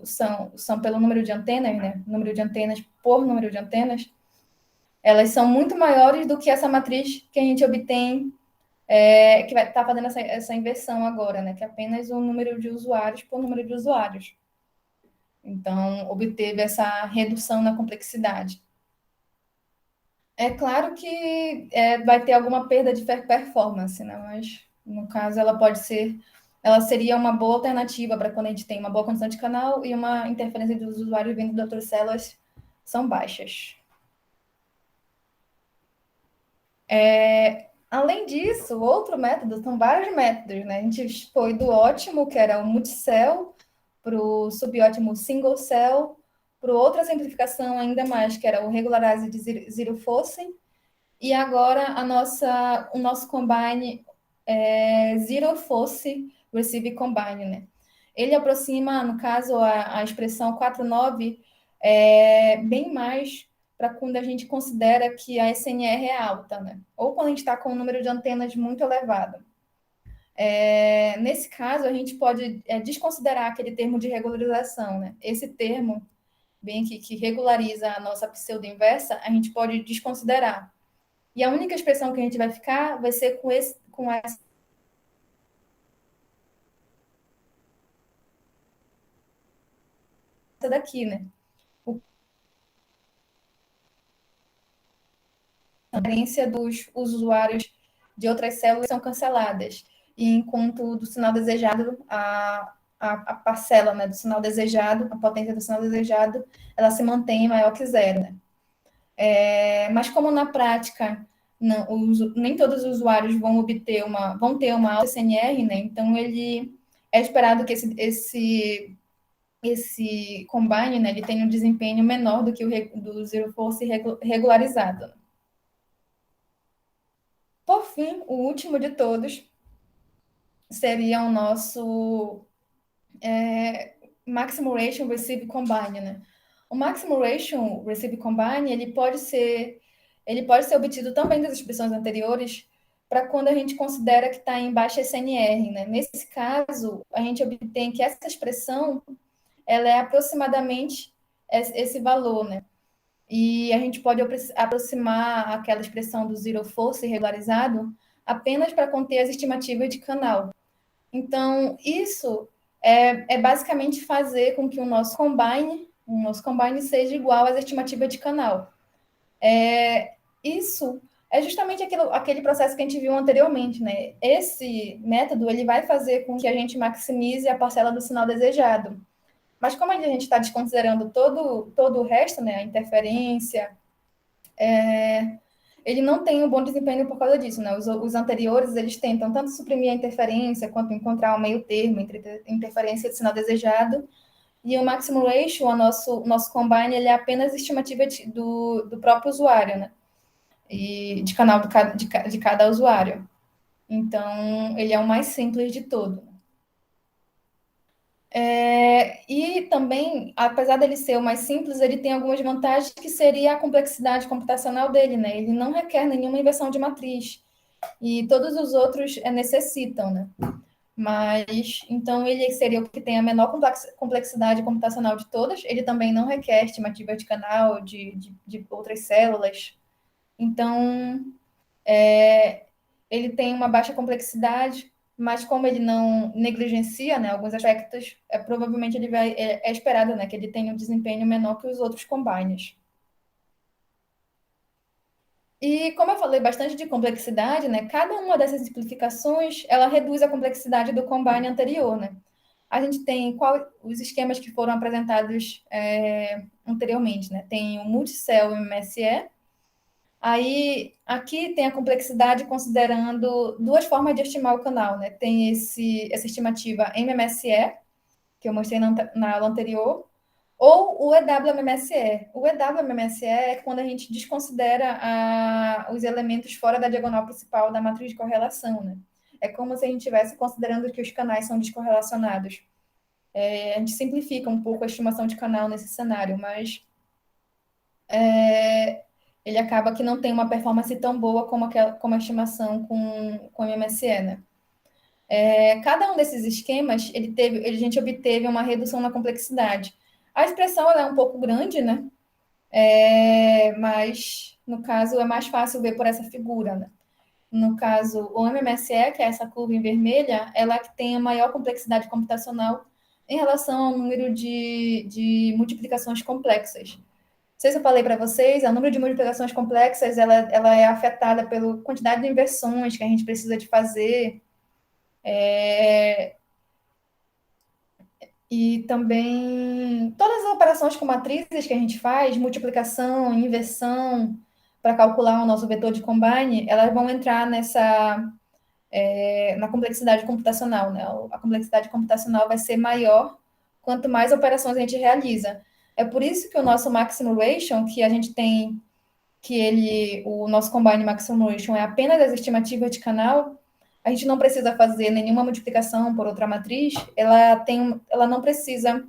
Speaker 1: são pelo número de antenas, né? Número de antenas por número de antenas, elas são muito maiores do que essa matriz que a gente obtém, que vai estar fazendo essa inversão agora, né? Que é apenas o número de usuários por número de usuários. Então, obteve essa redução na complexidade. É claro que vai ter alguma perda de performance, né? Mas, no caso, ela seria uma boa alternativa para quando a gente tem uma boa condição de canal e uma interferência dos usuários vindo de outras células são baixas. Além disso, outro método, são vários métodos, né? A gente foi do ótimo, que era o multicell, para o subótimo single cell, para outra simplificação ainda mais, que era o regularize de zero force, e agora o nosso combine zero force receive combine, né? Ele aproxima, no caso, a expressão 4.9 bem mais para quando a gente considera que a SNR é alta, né? Ou quando a gente está com um número de antenas muito elevado. Nesse caso, a gente pode desconsiderar aquele termo de regularização, né? Esse termo, bem que regulariza a nossa pseudo-inversa, a gente pode desconsiderar. E a única expressão que a gente vai ficar vai ser com essa daqui, né? A referência dos usuários de outras células são canceladas. E enquanto do sinal desejado, a parcela, né, do sinal desejado, a potência do sinal desejado, ela se mantém maior que zero, né? Mas como na prática nem todos os usuários vão ter uma alta SNR, né? Então ele é esperado que esse combine, né, ele tenha um desempenho menor do que o do zero force regularizado. Por fim, o último de todos seria o nosso Maximum Ratio Receive Combine, né? O Maximum Ratio Receive Combine, ele pode ser obtido também das expressões anteriores para quando a gente considera que está em baixa SNR, né? Nesse caso, a gente obtém que essa expressão ela é aproximadamente esse valor, né? E a gente pode aproximar aquela expressão do zero force regularizado apenas para conter as estimativas de canal. Então, isso é basicamente fazer com que o nosso combine seja igual às estimativas de canal. Isso é justamente aquele processo que a gente viu anteriormente, né? Esse método ele vai fazer com que a gente maximize a parcela do sinal desejado. Mas como a gente está desconsiderando todo o resto, né? A interferência, ele não tem um bom desempenho por causa disso, né? Os anteriores, eles tentam tanto suprimir a interferência, quanto encontrar um meio termo entre interferência e sinal desejado. E o maximum ratio, o nosso combine, ele é apenas estimativa do próprio usuário, né? E de canal de cada usuário. Então, ele é o mais simples de todo. E também, apesar dele ser o mais simples, ele tem algumas vantagens que seria a complexidade computacional dele, né? Ele não requer nenhuma inversão de matriz. E todos os outros necessitam, né? Mas, então, ele seria o que tem a menor complexidade computacional de todas. Ele também não requer estimativa de canal, de outras células. Então, ele tem uma baixa complexidade, mas como ele não negligencia, né, alguns aspectos, provavelmente ele é esperado, né, que ele tenha um desempenho menor que os outros combines. E como eu falei bastante de complexidade, né, cada uma dessas simplificações, ela reduz a complexidade do combine anterior, né? A gente tem os esquemas que foram apresentados anteriormente, né? Tem o multicell MMSE. Aí, aqui tem a complexidade considerando duas formas de estimar o canal, né? Tem essa estimativa MMSE, que eu mostrei na aula anterior, ou o EWMMSE. O EWMMSE é quando a gente desconsidera os elementos fora da diagonal principal da matriz de correlação, né? É como se a gente estivesse considerando que os canais são descorrelacionados. A gente simplifica um pouco a estimação de canal nesse cenário, mas ele acaba que não tem uma performance tão boa como a estimação com MMSE, né? Cada um desses esquemas, a gente obteve uma redução na complexidade. A expressão ela é um pouco grande, né? Mas, no caso, é mais fácil ver por essa figura, né? No caso, o MMSE, que é essa curva em vermelha, ela que tem a maior complexidade computacional em relação ao número de multiplicações complexas. Não sei se eu falei para vocês, o número de multiplicações complexas ela é afetada pela quantidade de inversões que a gente precisa de fazer. E também todas as operações com matrizes que a gente faz, multiplicação, inversão, para calcular o nosso vetor de combine, elas vão entrar na complexidade computacional, né? A complexidade computacional vai ser maior quanto mais operações a gente realiza. É por isso que o nosso maximum ratio, que a gente tem, o nosso combine maximum ratio é apenas as estimativas de canal, a gente não precisa fazer nenhuma multiplicação por outra matriz, ela não precisa,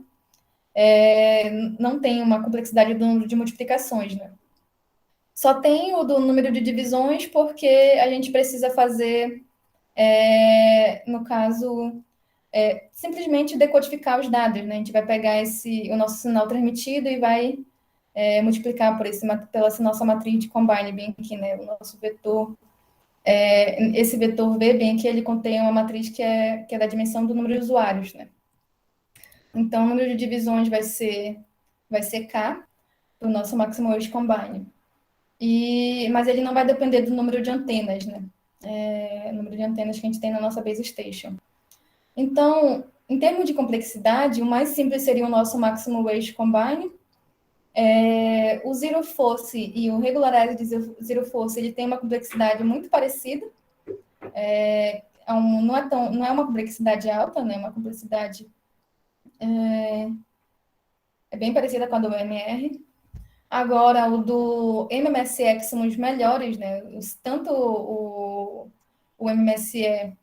Speaker 1: não tem uma complexidade do número de multiplicações, né? Só tem o do número de divisões, porque a gente precisa fazer, no caso, simplesmente decodificar os dados, né? A gente vai pegar o nosso sinal transmitido e vai multiplicar pela nossa matriz de combine, bem aqui, né? O nosso vetor. Esse vetor V, bem que ele contém uma matriz que é da dimensão do número de usuários, né? Então, o número de divisões vai ser K, para o nosso maximum weight combine. Mas ele não vai depender do número de antenas, né? O número de antenas que a gente tem na nossa base station. Então, em termos de complexidade, o mais simples seria o nosso maximum weight combine. O zero force e o regularized zero force, ele tem uma complexidade muito parecida. Não é uma complexidade alta, né? Uma complexidade bem parecida com a do MR. Agora, o do MMSE, que são os melhores, né? Tanto o MMSE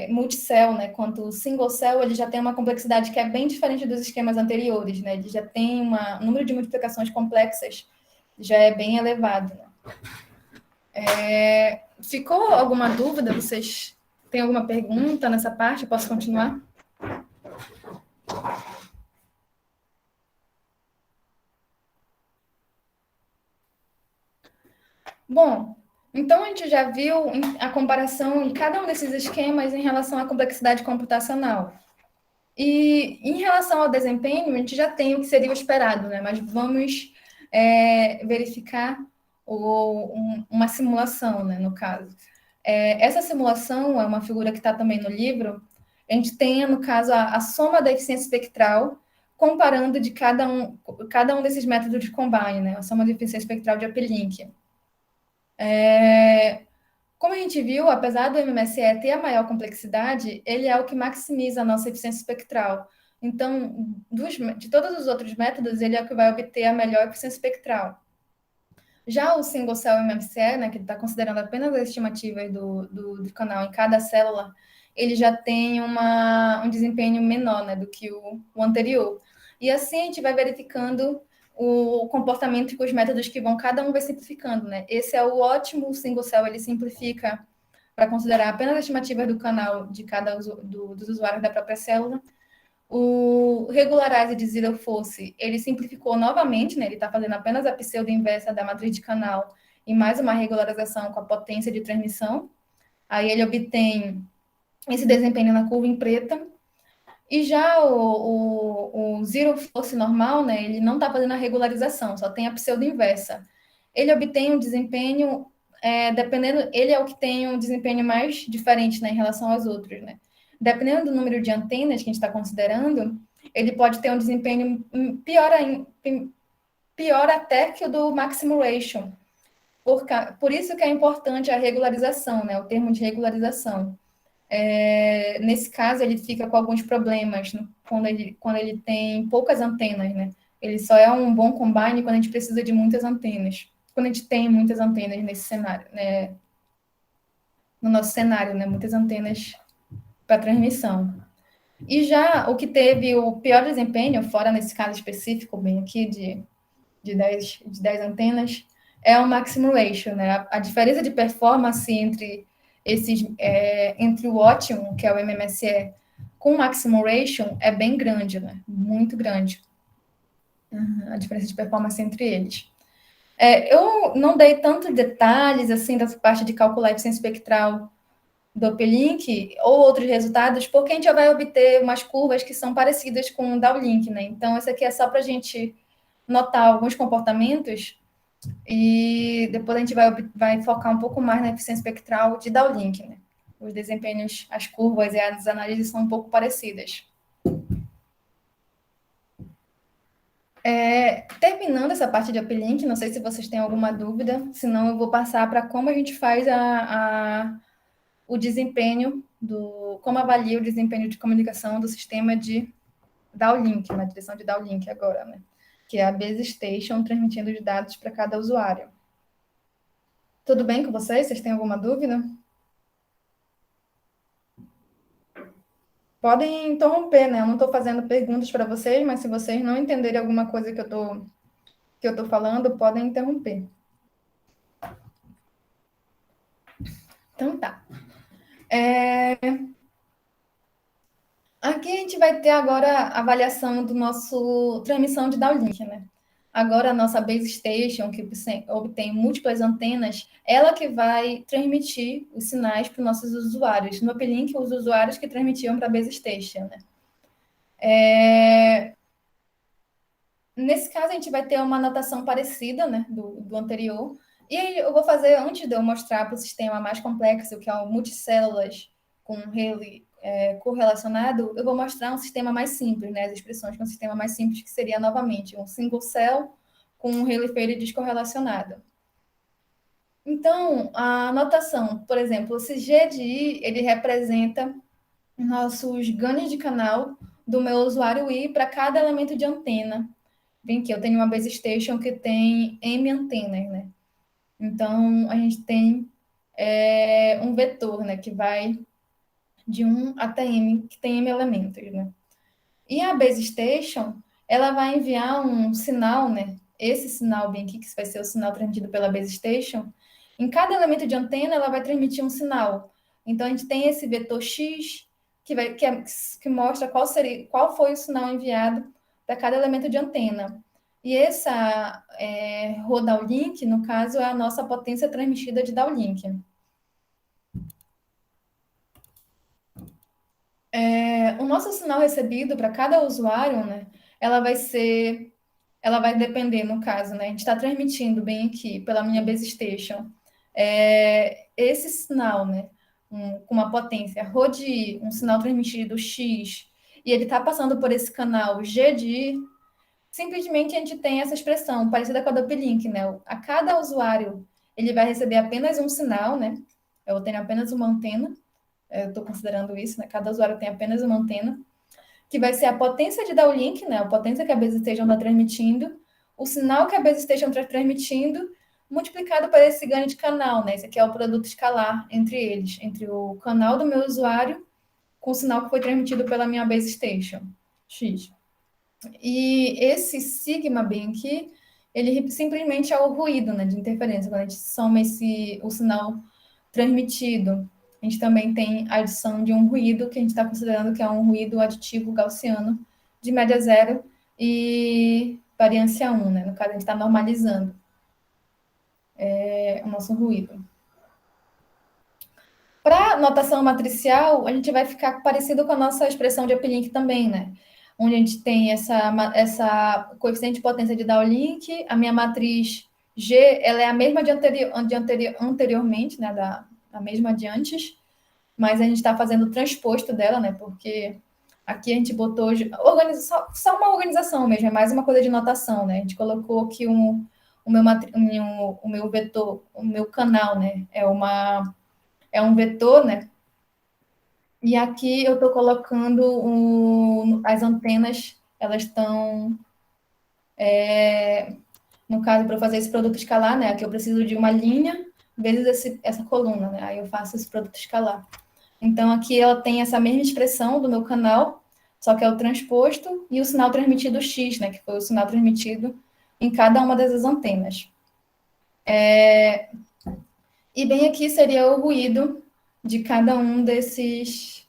Speaker 1: multicell, né, quanto o single cell, ele já tem uma complexidade que é bem diferente dos esquemas anteriores, né? Ele já tem um número de multiplicações complexas, já é bem elevado, né? Ficou alguma dúvida? Vocês têm alguma pergunta nessa parte? Posso continuar? Bom, então a gente já viu a comparação em cada um desses esquemas em relação à complexidade computacional. E em relação ao desempenho, a gente já tem o que seria o esperado, né? Mas vamos verificar uma simulação, né, no caso. Essa simulação é uma figura que está também no livro. A gente tem, no caso, a soma da eficiência espectral, comparando de cada um desses métodos de combine, né? A soma da eficiência espectral de uplink. Como a gente viu, apesar do MMSE ter a maior complexidade, ele é o que maximiza a nossa eficiência espectral. Então, de todos os outros métodos, ele é o que vai obter a melhor eficiência espectral. Já o single cell MMSE, né, que está considerando apenas as estimativas do canal em cada célula, ele já tem um desempenho menor, né, do que o anterior. E assim a gente vai verificando o comportamento com os métodos que cada um vai simplificando, né? Esse é o ótimo single cell, ele simplifica para considerar apenas as estimativas do canal de cada dos usuários da própria célula. O Regularize de Zero Force, ele simplificou novamente, né? Ele está fazendo apenas a pseudo-inversa da matriz de canal e mais uma regularização com a potência de transmissão. Aí ele obtém esse desempenho na curva em preta. E já o Zero Force normal, né? Ele não está fazendo a regularização, só tem a pseudo-inversa. Ele obtém um desempenho, dependendo, ele é o que tem um desempenho mais diferente, né, em relação aos outros, né? Dependendo do número de antenas que a gente está considerando, ele pode ter um desempenho pior até que o do Maximum Ratio. Por isso que é importante a regularização, né? O termo de regularização. Nesse caso, ele fica com alguns problemas quando ele tem poucas antenas, né? Ele só é um bom combine quando a gente precisa de muitas antenas. Quando a gente tem muitas antenas nesse cenário, né? No nosso cenário, né? Muitas antenas para transmissão. E já o que teve o pior desempenho, fora nesse caso específico, bem aqui, de 10 antenas, é o Maximum Ratio, né? A diferença de performance entre entre o ótimo, que é o MMSE, com o Maximum Ratio é bem grande, né? Muito grande. A diferença de performance entre eles. Eu não dei tantos detalhes, assim, dessa parte de calcular a eficiência espectral do uplink ou outros resultados, porque a gente já vai obter umas curvas que são parecidas com o downlink, né? Então, essa aqui é só para a gente notar alguns comportamentos e depois a gente vai focar um pouco mais na eficiência espectral de downlink, né? Os desempenhos, as curvas e as análises são um pouco parecidas. Terminando essa parte de uplink, não sei se vocês têm alguma dúvida, senão eu vou passar para como a gente faz o desempenho como avalia o desempenho de comunicação do sistema de downlink, na direção de downlink agora, né? Que é a base station transmitindo os dados para cada usuário. Tudo bem com vocês? Vocês têm alguma dúvida? Podem interromper, né? Eu não estou fazendo perguntas para vocês, mas se vocês não entenderem alguma coisa que eu estou falando, podem interromper. Então tá. Aqui a gente vai ter agora a avaliação do nosso transmissão de downlink, né? Agora a nossa base station, que obtém múltiplas antenas, ela que vai transmitir os sinais para os nossos usuários. No uplink, os usuários que transmitiam para a base station, né? Nesse caso, a gente vai ter uma anotação parecida, né, do anterior. E aí eu vou fazer, antes de eu mostrar para o sistema mais complexo, que é o multicélulas com Rayleigh correlacionado, eu vou mostrar um sistema mais simples, né, as expressões com um sistema mais simples, que seria, novamente, um single cell com um Rayleigh descorrelacionado. Então, a anotação, por exemplo, esse G de I, ele representa nossos ganhos de canal do meu usuário I para cada elemento de antena. Bem que eu tenho uma base station que tem M antenas, né? Então, a gente tem um vetor, né, que vai de 1 até M, que tem M elementos, né? E a base station, ela vai enviar um sinal, né? Esse sinal bem aqui, que vai ser o sinal transmitido pela base station, em cada elemento de antena, ela vai transmitir um sinal. Então, a gente tem esse vetor X, que mostra qual foi o sinal enviado para cada elemento de antena. E essa rho downlink, no caso, é a nossa potência transmitida de downlink. O nosso sinal recebido para cada usuário, né, ela vai depender, no caso, né, a gente está transmitindo bem aqui pela minha base station, esse sinal, né, com uma potência Rho de I, um sinal transmitido X, e ele está passando por esse canal G de I, simplesmente a gente tem essa expressão parecida com a do uplink, né, a cada usuário ele vai receber apenas um sinal, né, eu tenho apenas uma antena, eu estou considerando isso, né? Cada usuário tem apenas uma antena, que vai ser a potência de downlink, né? A potência que a base station está transmitindo, o sinal que a base station está transmitindo, multiplicado por esse ganho de canal, né? Esse aqui é o produto escalar entre eles, entre o canal do meu usuário com o sinal que foi transmitido pela minha base station, X. E esse sigma bem aqui, ele simplesmente é o ruído, né, de interferência. Quando a gente soma o sinal transmitido, a gente também tem a adição de um ruído que a gente está considerando que é um ruído aditivo gaussiano de média zero e variância 1, né? No caso, a gente está normalizando o nosso ruído. Para notação matricial, a gente vai ficar parecido com a nossa expressão de uplink também, né? Onde a gente tem essa coeficiente de potência de downlink, a minha matriz G, ela é a mesma anteriormente, né? A mesma de antes, mas a gente está fazendo o transposto dela, né? Porque aqui a gente botou só uma organização mesmo, é mais uma coisa de notação, né? A gente colocou aqui o meu vetor, o meu canal, né? É um vetor, né? E aqui eu estou colocando as antenas, elas estão, no caso, para eu fazer esse produto escalar, né? Aqui eu preciso de uma linha vezes essa coluna, né? Aí eu faço esse produto escalar. Então, aqui ela tem essa mesma expressão do meu canal, só que é o transposto e o sinal transmitido X, né? Que foi o sinal transmitido em cada uma dessas antenas. E bem aqui seria o ruído de cada um desses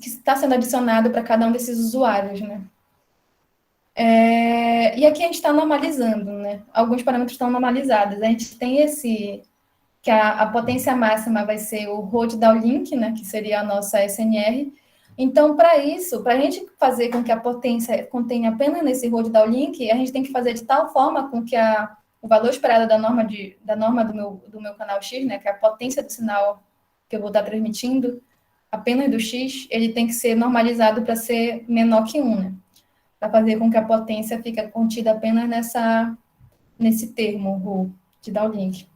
Speaker 1: que está sendo adicionado para cada um desses usuários, né? E aqui a gente está normalizando, né? Alguns parâmetros estão normalizados. A gente tem que a potência máxima vai ser o Rho de downlink, né? Que seria a nossa SNR. Então, para isso, para a gente fazer com que a potência contenha apenas nesse Rho de downlink, a gente tem que fazer de tal forma com que o valor esperado da norma do meu canal X, né? Que é a potência do sinal que eu vou estar transmitindo, apenas do X, ele tem que ser normalizado para ser menor que 1, né? Para fazer com que a potência fique contida apenas nesse termo, Rho, de downlink.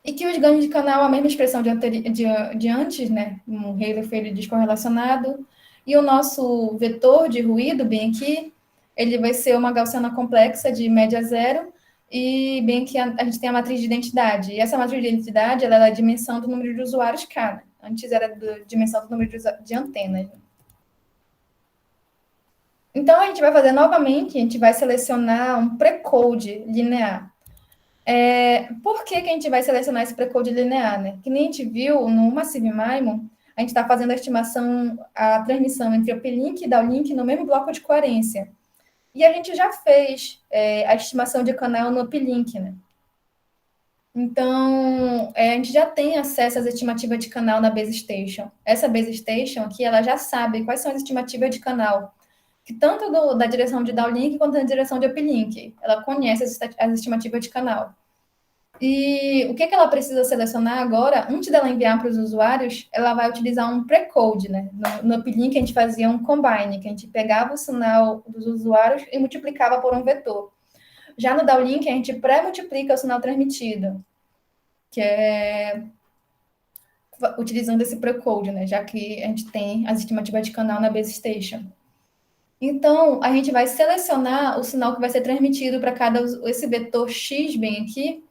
Speaker 1: E que os ganhos de canal, a mesma expressão de antes, né? Um Rayleigh descorrelacionado. E o nosso vetor de ruído, bem aqui, ele vai ser uma gaussiana complexa de média zero, e bem que a gente tem a matriz de identidade. E essa matriz de identidade, ela é a dimensão do número de usuários K. Antes era a dimensão do número de antenas. Então, a gente vai fazer novamente, a gente vai selecionar um precode linear. Por que a gente vai selecionar esse precode linear, né? Que nem a gente viu no Massive MIMO, a gente está fazendo a transmissão entre uplink e downlink no mesmo bloco de coerência. E a gente já fez a estimação de canal no uplink, né? Então, a gente já tem acesso às estimativas de canal na base station. Essa base station aqui, ela já sabe quais são as estimativas de canal, que tanto da direção de downlink quanto da direção de uplink. Ela conhece as estimativas de canal. E o que ela precisa selecionar agora, antes dela enviar para os usuários, ela vai utilizar um precode, né? No uplink a gente fazia um combine, que a gente pegava o sinal dos usuários e multiplicava por um vetor. Já no downlink a gente pré-multiplica o sinal transmitido, que é utilizando esse precode, né? Já que a gente tem as estimativas de canal na base station. Então, a gente vai selecionar o sinal que vai ser transmitido para esse vetor X bem aqui.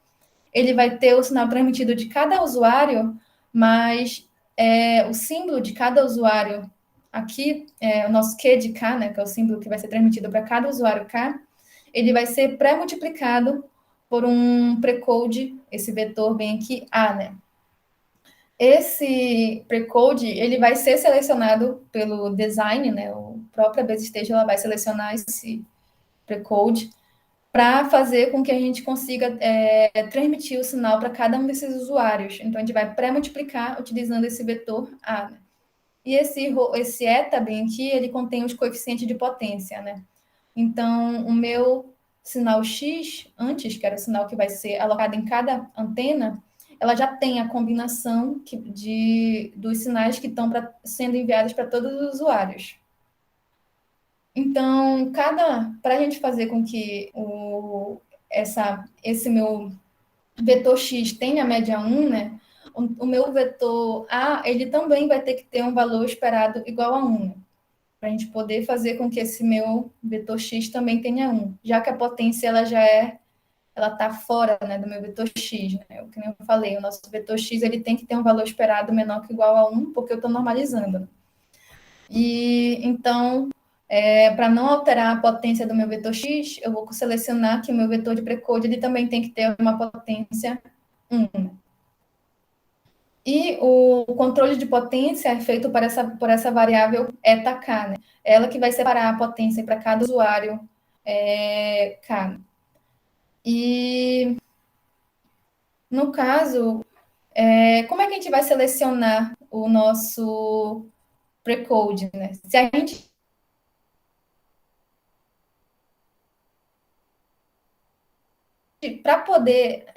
Speaker 1: ele vai ter o sinal transmitido de cada usuário, mas o símbolo de cada usuário aqui, o nosso Q de K, né, que é o símbolo que vai ser transmitido para cada usuário K, ele vai ser pré-multiplicado por um precode, esse vetor bem aqui, A, né? Esse precode, ele vai ser selecionado pelo design, né? O próprio Base Station, ela vai selecionar esse precode para fazer com que a gente consiga transmitir o sinal para cada um desses usuários. Então, a gente vai pré-multiplicar utilizando esse vetor A, né? E esse eta bem aqui, ele contém os coeficientes de potência, né? Então, o meu sinal X, antes, que era o sinal que vai ser alocado em cada antena, ela já tem a combinação dos sinais que estão sendo enviados para todos os usuários. Então, para a gente fazer com que esse meu vetor X tenha a média 1, né? O meu vetor A, ele também vai ter que ter um valor esperado igual a 1, né? Para a gente poder fazer com que esse meu vetor X também tenha 1, já que a potência ela está fora, né, do meu vetor X, né? O que eu falei, o nosso vetor X ele tem que ter um valor esperado menor que igual a 1, porque eu estou normalizando. E então, para não alterar a potência do meu vetor X, eu vou selecionar que o meu vetor de precode ele também tem que ter uma potência 1. E o controle de potência é feito por essa variável eta-k, né? Ela que vai separar a potência para cada usuário K. E, no caso, como é que a gente vai selecionar o nosso precode, né? Se a gente para poder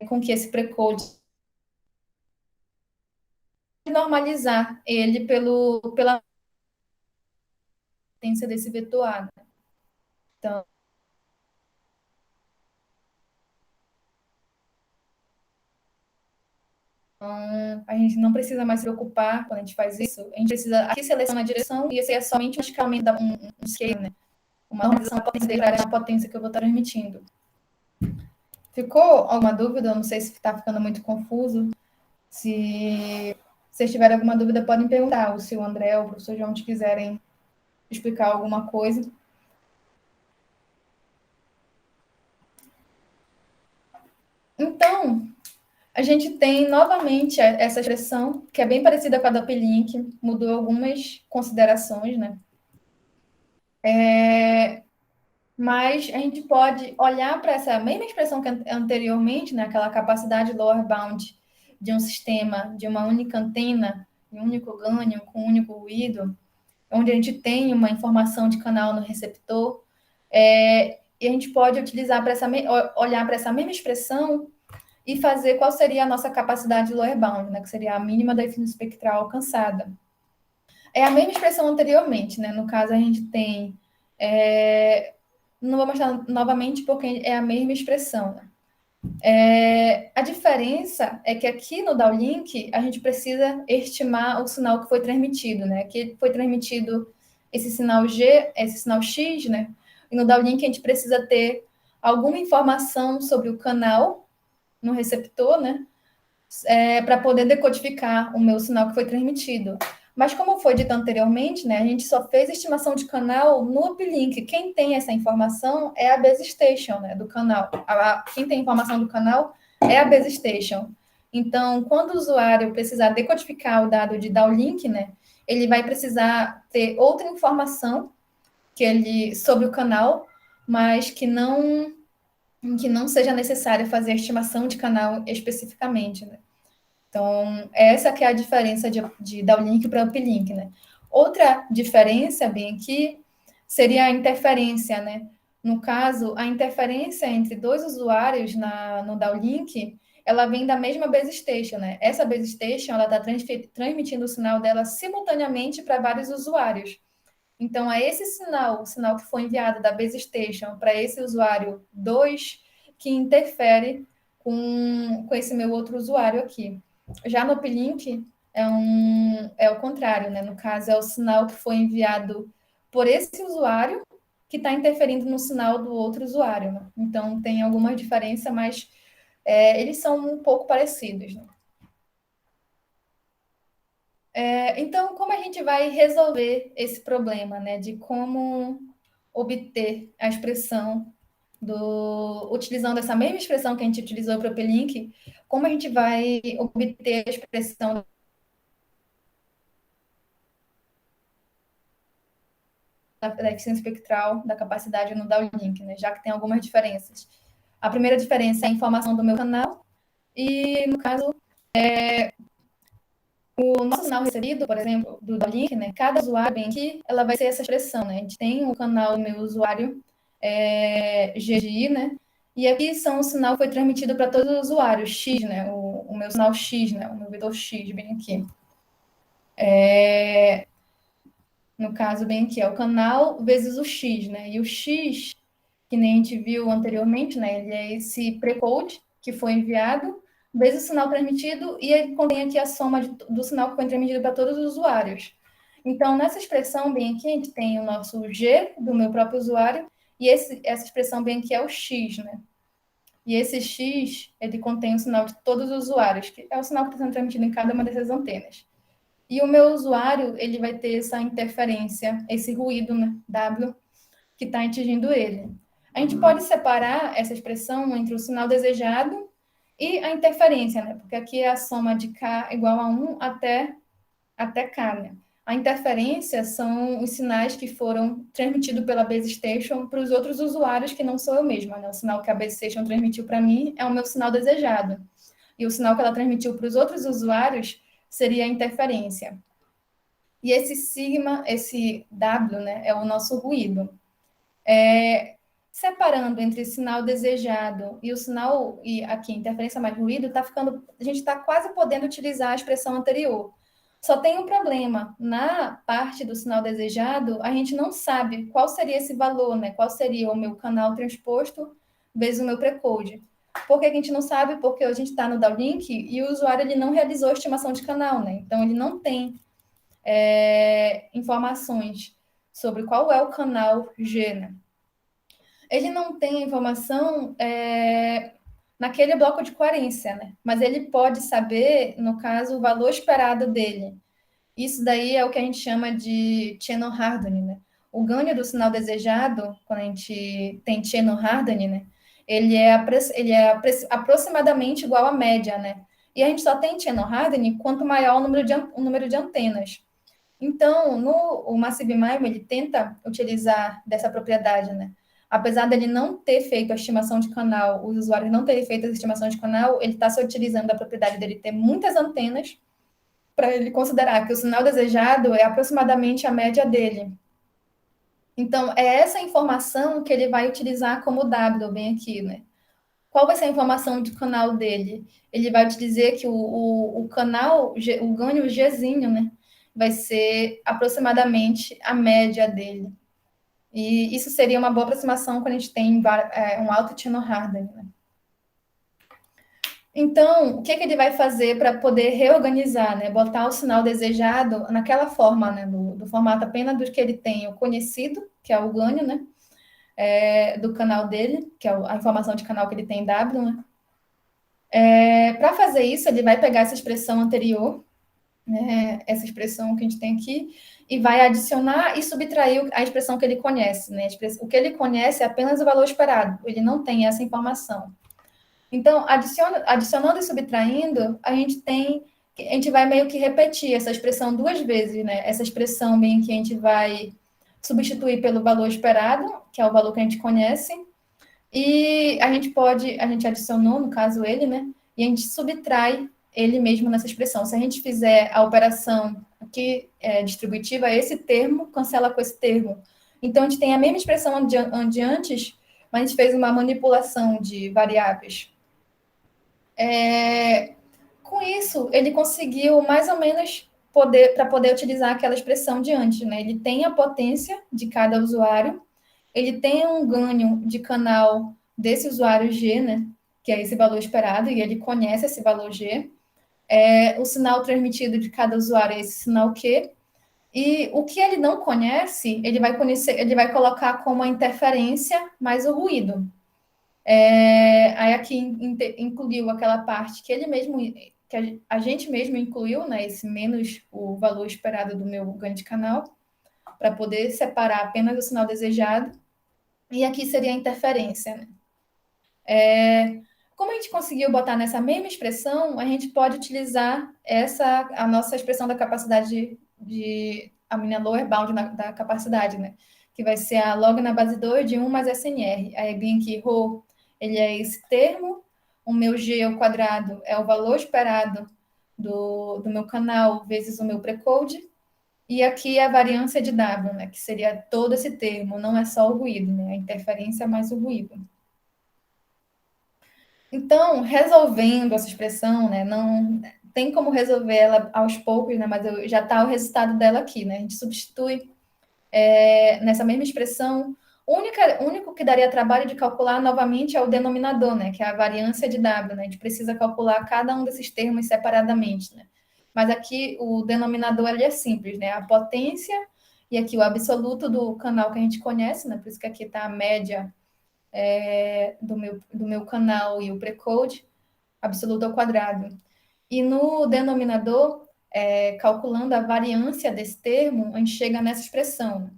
Speaker 1: com que esse precode normalizar ele pela potência desse vetor A. Né? Então, a gente não precisa mais se preocupar quando a gente faz isso. A gente precisa aqui selecionar a direção e esse é somente um escalamento, um scale, né? Uma normalização da potência dele para a potência que eu vou estar transmitindo. Ficou alguma dúvida? Eu não sei se está ficando muito confuso. Se vocês tiverem alguma dúvida, podem perguntar. Ou se o André ou o professor João te quiserem explicar alguma coisa. Então, a gente tem novamente essa expressão, que é bem parecida com a da Uplink, mudou algumas considerações, né? Mas a gente pode olhar para essa mesma expressão que anteriormente, né? Aquela capacidade lower bound de um sistema, de uma única antena, um único ganho, com um único ruído, onde a gente tem uma informação de canal no receptor, e a gente pode olhar para essa mesma expressão e fazer qual seria a nossa capacidade lower bound, né, que seria a mínima da definição espectral alcançada. É a mesma expressão anteriormente, né? No caso, a gente tem... não vou mostrar novamente porque é a mesma expressão. Né? A diferença é que aqui no downlink a gente precisa estimar o sinal que foi transmitido, né? Aqui foi transmitido esse sinal G, esse sinal X, né? E no downlink a gente precisa ter alguma informação sobre o canal no receptor, né? Para poder decodificar o meu sinal que foi transmitido. Mas como foi dito anteriormente, né, a gente só fez estimação de canal no uplink. Quem tem essa informação é a base station, né, do canal. Quem tem informação do canal é a base station. Então, quando o usuário precisar decodificar o dado de downlink, né, ele vai precisar ter outra informação sobre o canal, mas que não seja necessário fazer a estimação de canal especificamente, né? Então, essa que é a diferença de downlink para uplink, né? Outra diferença, bem aqui, seria a interferência, né? No caso, a interferência entre dois usuários no downlink, ela vem da mesma base station, né? Essa base station, ela está transmitindo o sinal dela simultaneamente para vários usuários. Então, esse sinal, o sinal que foi enviado da base station para esse usuário 2, que interfere com esse meu outro usuário aqui. Já no uplink, é o contrário, né? No caso, é o sinal que foi enviado por esse usuário que está interferindo no sinal do outro usuário, né? Então, tem alguma diferença, mas eles são um pouco parecidos, né? Então, como a gente vai resolver esse problema, né? De como obter a expressão utilizando essa mesma expressão que a gente utilizou para o uplink, como a gente vai obter a expressão da eficiência espectral, da capacidade no downlink, né? Já que tem algumas diferenças. A primeira diferença é a informação do meu canal, e, no caso, o nosso sinal recebido, por exemplo, do downlink, né? Cada usuário bem aqui, ela vai ser essa expressão, né? A gente tem o canal do meu usuário, GGI, né? E aqui são o sinal que foi transmitido para todos os usuários, X, né? O meu sinal X, né? O meu vetor X, bem aqui. No caso, bem aqui, é o canal vezes o X, né? E o X, que nem a gente viu anteriormente, né? Ele é esse precode que foi enviado, vezes o sinal transmitido, e ele contém aqui a soma do sinal que foi transmitido para todos os usuários. Então, nessa expressão bem aqui, a gente tem o nosso G do meu próprio usuário, e essa expressão bem aqui é o X, né? E esse X, ele contém o sinal de todos os usuários, que é o sinal que está sendo transmitido em cada uma dessas antenas. E o meu usuário, ele vai ter essa interferência, esse ruído, né, W, que está atingindo ele. A gente pode separar essa expressão entre o sinal desejado e a interferência, né? Porque aqui é a soma de K igual a 1 até K, né? A interferência são os sinais que foram transmitidos pela base station para os outros usuários que não sou eu mesma, né? O sinal que a base station transmitiu para mim é o meu sinal desejado. E o sinal que ela transmitiu para os outros usuários seria a interferência. E esse sigma, esse W, né, é o nosso ruído. Separando entre sinal desejado e o sinal, e aqui interferência mais ruído, a gente está quase podendo utilizar a expressão anterior. Só tem um problema. Na parte do sinal desejado, a gente não sabe qual seria esse valor, né? Qual seria o meu canal transposto vezes o meu precode. Por que a gente não sabe? Porque a gente está no downlink e o usuário ele não realizou a estimação de canal, né? Então, ele não tem informações sobre qual é o canal G, né? Ele não tem a informação naquele bloco de coerência, né? Mas ele pode saber, no caso, o valor esperado dele. Isso daí é o que a gente chama de channel hardening, né? O ganho do sinal desejado, quando a gente tem channel hardening, né? Ele é aproximadamente igual à média, né? E a gente só tem channel hardening quanto maior o número de antenas. Então, o Massive MIMO, ele tenta utilizar dessa propriedade, né? Apesar dele não ter feito a estimação de canal, os usuários não terem feito a estimação de canal, ele está se utilizando da propriedade dele ter muitas antenas para ele considerar que o sinal desejado é aproximadamente a média dele. Então, é essa informação que ele vai utilizar como W, bem aqui, né? Qual vai ser a informação de canal dele? Ele vai te dizer que o canal, o ganho Gzinho, né? Vai ser aproximadamente a média dele. E isso seria uma boa aproximação quando a gente tem um alto channel hardening, né? Então, o que ele vai fazer para poder reorganizar, né? Botar o sinal desejado naquela forma, né? Do formato apenas do que ele tem o conhecido, que é o ganho, né? Do canal dele, que é a informação de canal que ele tem W, né? Para fazer isso, ele vai pegar essa expressão anterior, né? Essa expressão que a gente tem aqui, e vai adicionar e subtrair a expressão que ele conhece, né? O que ele conhece é apenas o valor esperado, ele não tem essa informação. Então, adicionando e subtraindo, a gente vai meio que repetir essa expressão duas vezes, né? Essa expressão bem que a gente vai substituir pelo valor esperado, que é o valor que a gente conhece, e a gente adicionou, no caso, ele, né? E a gente subtrai ele mesmo nessa expressão. Se a gente fizer a operação aqui distributiva, esse termo cancela com esse termo. Então, a gente tem a mesma expressão de antes, mas a gente fez uma manipulação de variáveis. Com isso, ele conseguiu mais ou menos para poder utilizar aquela expressão de antes, né? Ele tem a potência de cada usuário, ele tem um ganho de canal desse usuário G, né, que é esse valor esperado, e ele conhece esse valor G. O sinal transmitido de cada usuário é esse sinal Q, e o que ele não conhece, ele vai colocar como a interferência mais o ruído. Aí aqui incluiu aquela parte que ele mesmo, que a gente mesmo incluiu, né, esse menos o valor esperado do meu ganho de canal, para poder separar apenas o sinal desejado. E aqui seria a interferência, né? Como a gente conseguiu botar nessa mesma expressão, a gente pode utilizar a nossa expressão da capacidade a minha lower bound da capacidade, né? Que vai ser a log na base 2 de 1 mais SNR. Aí bem que ρ, ele é esse termo, o meu G ao quadrado é o valor esperado do meu canal vezes o meu precode, e aqui é a variância de W, né? Que seria todo esse termo, não é só o ruído, né? A interferência mais o ruído. Então, resolvendo essa expressão, né, não tem como resolver ela aos poucos, né, mas já está o resultado dela aqui, né? A gente substitui nessa mesma expressão. O único que daria trabalho de calcular novamente é o denominador, né, que é a variância de W, né? A gente precisa calcular cada um desses termos separadamente, né? Mas aqui o denominador ele é simples, né? A potência e aqui o absoluto do canal que a gente conhece, né? Por isso que aqui está a média do meu canal e o precode absoluto ao quadrado. E no denominador, calculando a variância desse termo, a gente chega nessa expressão.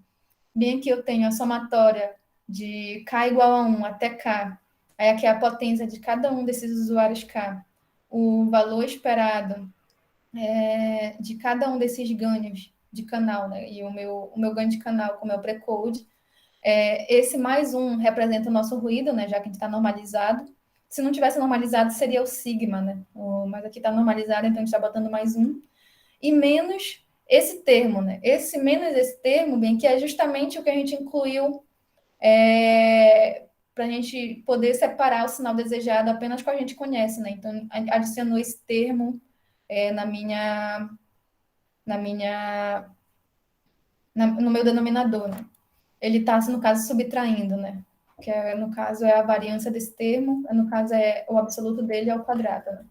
Speaker 1: Bem que eu tenho a somatória de k igual a 1 até k, aí aqui é a potência de cada um desses usuários k, o valor esperado de cada um desses ganhos de canal, né? E o meu ganho de canal, como é o precode, esse mais um representa o nosso ruído, né? Já que a gente está normalizado. Se não tivesse normalizado, seria o sigma, né? Mas aqui está normalizado, então a gente está botando mais um. E menos esse termo, né? Menos esse termo, bem, que é justamente o que a gente incluiu para a gente poder separar o sinal desejado apenas com a gente conhece, né? Então, adicionou esse termo no meu denominador, né? Ele está, no caso, subtraindo, né? Que no caso é a variância desse termo, no caso é o absoluto dele ao quadrado. Né?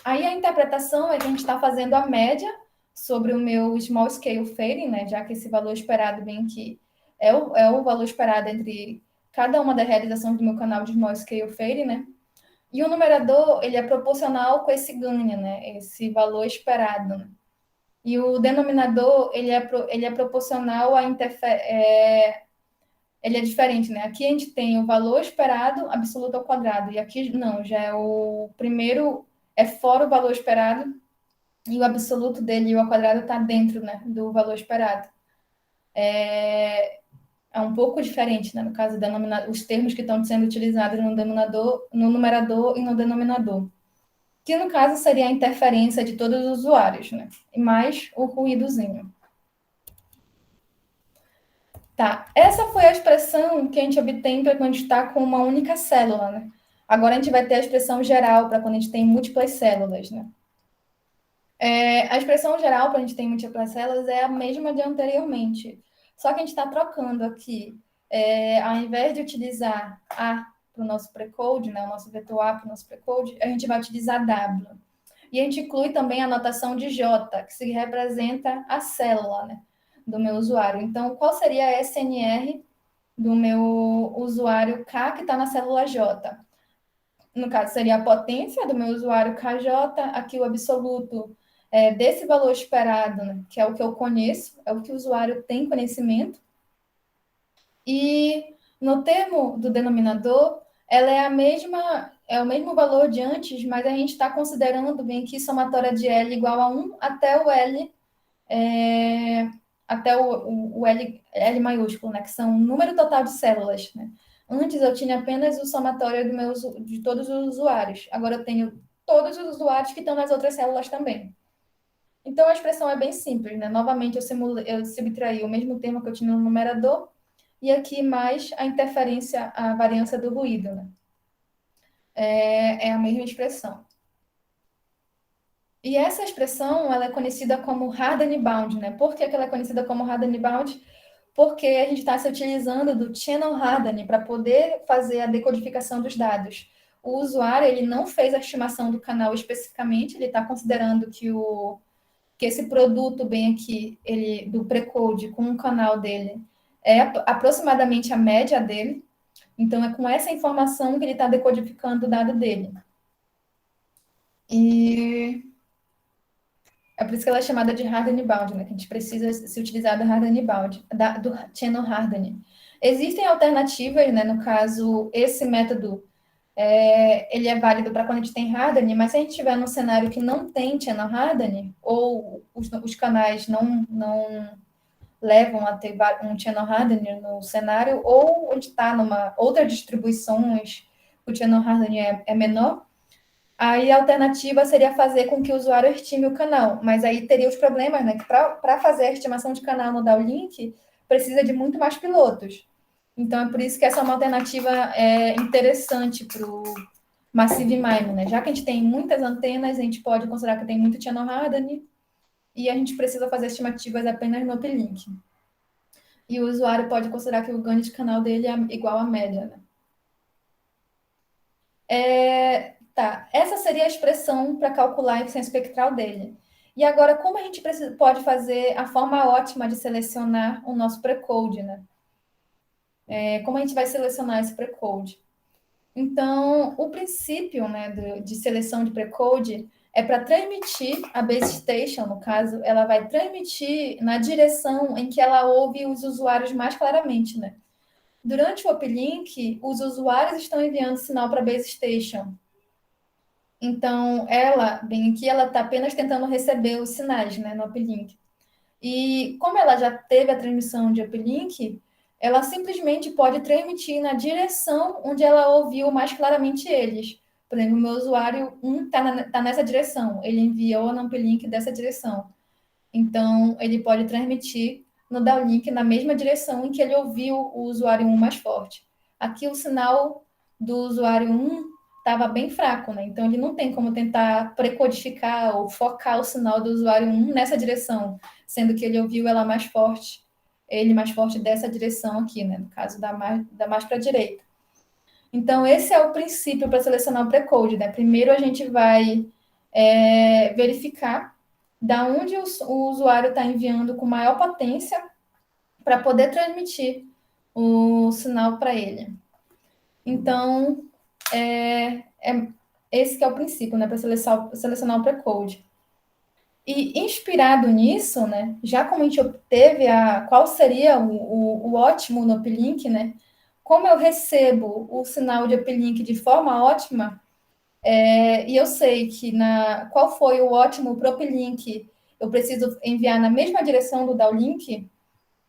Speaker 1: Aí a interpretação é que a gente está fazendo a média sobre o meu small scale fading, né? Já que esse valor esperado bem que é o valor esperado entre cada uma das realizações do meu canal de small scale fading, né? E o numerador, ele é proporcional com esse ganho, né? Esse valor esperado, né? E o denominador, ele é proporcional à ele é diferente, né? Aqui a gente tem o valor esperado absoluto ao quadrado, e aqui não, já é o primeiro, fora o valor esperado, e o absoluto dele, o ao quadrado, está dentro, né, do valor esperado. É um pouco diferente, né? No caso, os termos que estão sendo utilizados no numerador e no denominador. Que, no caso, seria a interferência de todos os usuários, né? E mais o ruídozinho. Tá, essa foi a expressão que a gente obtém para quando a gente está com uma única célula, né? Agora a gente vai ter a expressão geral para quando a gente tem múltiplas células, né? A expressão geral para a gente ter múltiplas células é a mesma de anteriormente, só que a gente está trocando aqui, ao invés de utilizar A para o nosso precode, né, o nosso vetor A para o nosso precode, a gente vai utilizar W. E a gente inclui também a notação de J, que se representa a célula, né, do meu usuário. Então, qual seria a SNR do meu usuário K que está na célula J? No caso, seria a potência do meu usuário KJ, aqui o absoluto desse valor esperado, né, que é o que eu conheço, é o que o usuário tem conhecimento. E no termo do denominador, ela é o mesmo valor de antes, mas a gente está considerando bem que somatória de L igual a 1 até o L, até o L maiúsculo, né, que são o número total de células, né? Antes eu tinha apenas o somatório de todos os usuários. Agora eu tenho todos os usuários que estão nas outras células também. Então a expressão é bem simples, né? Novamente eu subtraí o mesmo termo que eu tinha no numerador e aqui mais a interferência, a variância do ruído, né? É a mesma expressão. E essa expressão ela é conhecida como Harding bound, né? Por que ela é conhecida como Harding bound? porque a gente está se utilizando do channel hardening para poder fazer a decodificação dos dados. O usuário ele não fez a estimação do canal especificamente, ele está considerando que esse produto bem aqui, ele do Precode com o canal dele, é aproximadamente a média dele. Então, é com essa informação que ele está decodificando o dado dele. E é por isso que ela é chamada de hardening bound, né? Que a gente precisa se utilizar do hardening bound, do channel hardening. Existem alternativas, né? No caso, esse método, ele é válido para quando a gente tem hardening, mas se a gente estiver num cenário que não tem channel hardening, ou os canais não levam a ter um channel hardening no cenário, ou onde está numa outra distribuições, o channel hardening é menor. Aí a alternativa seria fazer com que o usuário estime o canal, mas aí teria os problemas, né? Que para fazer a estimação de canal no downlink, precisa de muito mais pilotos. Então é por isso que essa é uma alternativa interessante para o Massive MIME, né? Já que a gente tem muitas antenas, a gente pode considerar que tem muito channel hardening e a gente precisa fazer estimativas apenas no uplink. E o usuário pode considerar que o ganho de canal dele é igual à média, né? Tá, essa seria a expressão para calcular a eficiência espectral dele. E agora, como a gente pode fazer a forma ótima de selecionar o nosso precode, né? Como a gente vai selecionar esse precode? Então, o princípio, né, de seleção de precode é para transmitir a base station, no caso, ela vai transmitir na direção em que ela ouve os usuários mais claramente, né? Durante o uplink, os usuários estão enviando sinal para a base station. Então, bem aqui, ela está apenas tentando receber os sinais, né, no uplink. E como ela já teve a transmissão de uplink, ela simplesmente pode transmitir na direção onde ela ouviu mais claramente eles. Por exemplo, o meu usuário 1 está nessa direção, ele enviou no uplink dessa direção. Então, ele pode transmitir no downlink na mesma direção em que ele ouviu o usuário 1 mais forte. Aqui o sinal do usuário 1 estava bem fraco, né? Então ele não tem como tentar precodificar ou focar o sinal do usuário 1 nessa direção, sendo que ele ouviu ele mais forte dessa direção aqui, né? No caso da mais para a direita. Então, esse é o princípio para selecionar o precode, né? Primeiro a gente vai verificar da onde o usuário está enviando com maior potência para poder transmitir o sinal para ele. Então, esse que é o princípio, né, para selecionar o precode. E inspirado nisso, né, já como a gente obteve qual seria o ótimo no uplink, né, como eu recebo o sinal de uplink de forma ótima, e eu sei que qual foi o ótimo para o uplink, eu preciso enviar na mesma direção do downlink.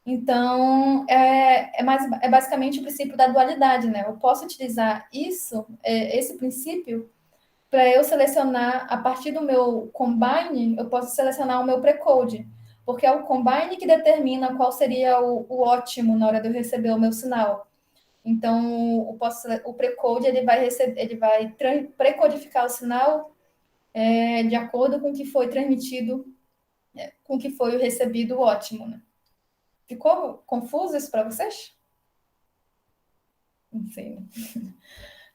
Speaker 1: Então, é basicamente o princípio da dualidade, né? Eu posso utilizar esse princípio, para eu selecionar, a partir do meu combine, eu posso selecionar o meu precode, porque é o combine que determina qual seria o ótimo na hora de eu receber o meu sinal. Então, o precode ele vai precodificar o sinal de acordo com o que foi transmitido, com o que foi o recebido ótimo, né? Ficou confuso isso para vocês? Não sei, né?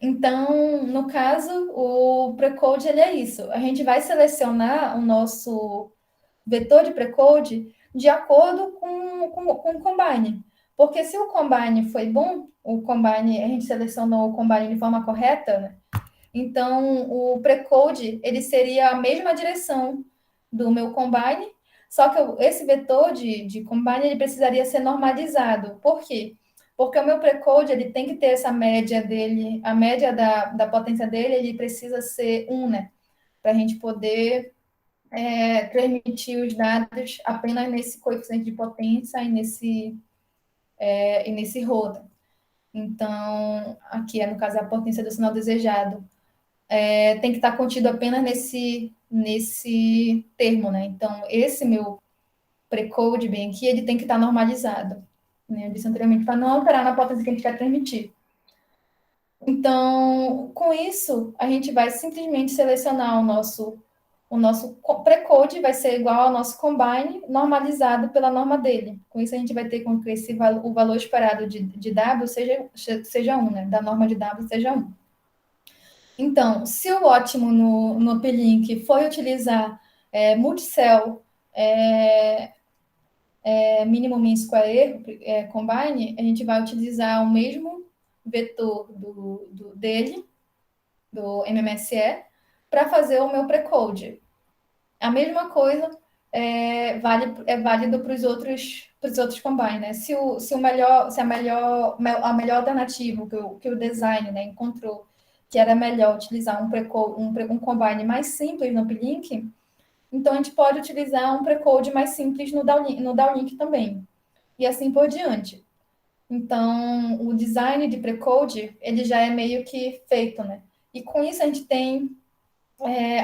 Speaker 1: Então, no caso, o precode ele é isso. A gente vai selecionar o nosso vetor de precode de acordo com o combine. Porque se o combine foi bom, a gente selecionou o combine de forma correta, né? Então o precode ele seria a mesma direção do meu combine, só que esse vetor de combine ele precisaria ser normalizado. Por quê? Porque o meu precode ele tem que ter essa média dele, a média da potência dele, ele precisa ser 1, né? Para a gente poder transmitir os dados apenas nesse coeficiente de potência e nesse roda. Então, aqui no caso, a potência do sinal desejado. Tem que estar contido apenas nesse termo, né? Então, esse meu precode bem aqui, ele tem que estar normalizado, né? Eu disse anteriormente, para não alterar na potência que a gente quer transmitir. Então, com isso, a gente vai simplesmente selecionar o nosso o nosso precode vai ser igual ao nosso combine, normalizado pela norma dele. Com isso, a gente vai ter com que o valor esperado de W seja 1, né? Da norma de W seja 1. Então, se o ótimo no uplink foi utilizar multicell, minimum mean square erro, combine, a gente vai utilizar o mesmo vetor dele, do MMSE, para fazer o meu precode. A mesma coisa é válido para os outros combine, né? Se a melhor alternativa que o design, né, encontrou que era melhor utilizar um combine mais simples no uplink, então a gente pode utilizar um precode mais simples no downlink também, e assim por diante. Então, o design de precode, ele já é meio que feito, né? E com isso a gente tem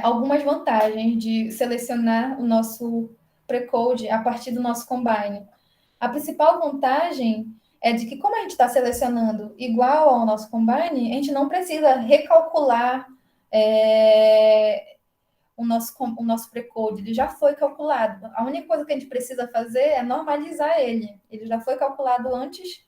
Speaker 1: algumas vantagens de selecionar o nosso precode a partir do nosso combine. A principal vantagem é de que, como a gente está selecionando igual ao nosso combine, a gente não precisa recalcular o nosso precode, ele já foi calculado. A única coisa que a gente precisa fazer é normalizar ele. Ele já foi calculado antes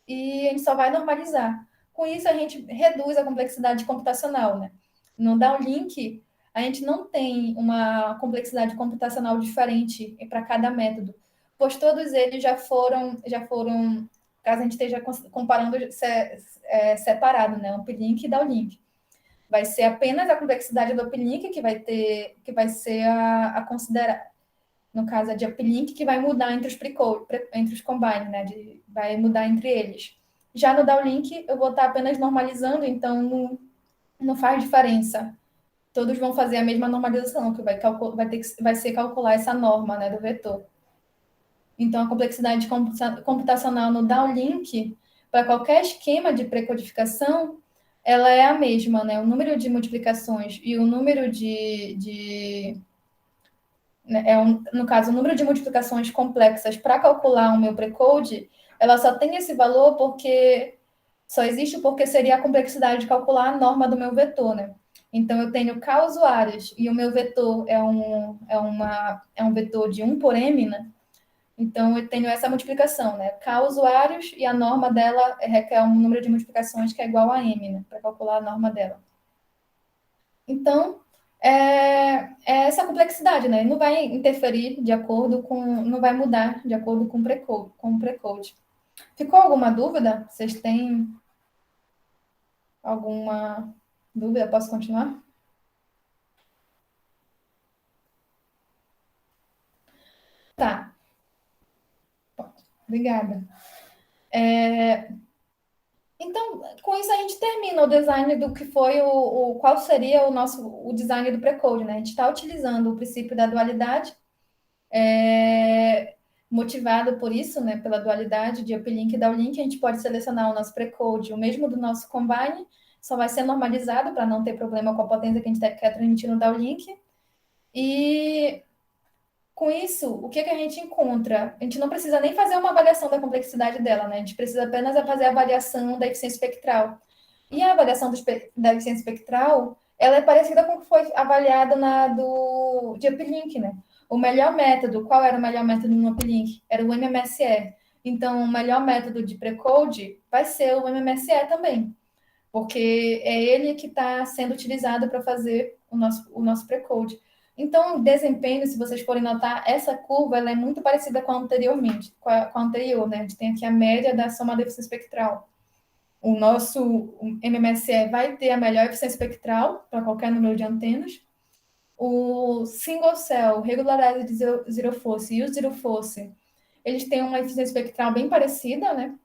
Speaker 1: e a gente só vai normalizar. Com isso, a gente reduz a complexidade computacional, né? No downlink, a gente não tem uma complexidade computacional diferente para cada método, pois todos eles já foram, caso a gente esteja comparando separado, né? Uplink e downlink. Vai ser apenas a complexidade do uplink que vai ser a considerar, no caso, a de uplink, que vai mudar entre os combine, né? Vai mudar entre eles. Já no downlink, eu vou estar apenas normalizando, então não faz diferença. Todos vão fazer a mesma normalização, que vai ser calcular essa norma, né, do vetor. Então, a complexidade computacional no downlink, para qualquer esquema de precodificação, ela é a mesma, né? O número de multiplicações e o número no caso, o número de multiplicações complexas para calcular o meu precode, ela só tem esse valor só existe porque seria a complexidade de calcular a norma do meu vetor, né? Então, eu tenho K usuários e o meu vetor é um vetor de 1 por M, né? Então, eu tenho essa multiplicação, né? K usuários e a norma dela requer um número de multiplicações que é igual a M, né? Para calcular a norma dela. Então, é essa complexidade, né? Não vai interferir não vai mudar de acordo com o precode. Ficou alguma dúvida? Vocês têm alguma dúvida? Posso continuar? Tá. Obrigada. Então, com isso a gente termina o design do que foi qual seria o design do precode, né? A gente está utilizando o princípio da dualidade, motivado por isso, né? Pela dualidade de uplink e downlink, a gente pode selecionar o nosso precode, o mesmo do nosso combine, só vai ser normalizado para não ter problema com a potência que a gente quer transmitir no downlink. E com isso, o que a gente encontra? A gente não precisa nem fazer uma avaliação da complexidade dela, né? A gente precisa apenas fazer a avaliação da eficiência espectral. E a avaliação da eficiência espectral, ela é parecida com o que foi avaliada de uplink, né? O melhor método, qual era o melhor método no uplink? Era o MMSE. Então, o melhor método de precode vai ser o MMSE também, porque é ele que está sendo utilizado para fazer o nosso precode. Então, o desempenho, se vocês forem notar, essa curva ela é muito parecida com a anterior, né? A gente tem aqui a média da soma da eficiência espectral. O nosso MMSE vai ter a melhor eficiência espectral para qualquer número de antenas. O single cell, regularized zero force e o zero force, eles têm uma eficiência espectral bem parecida, né?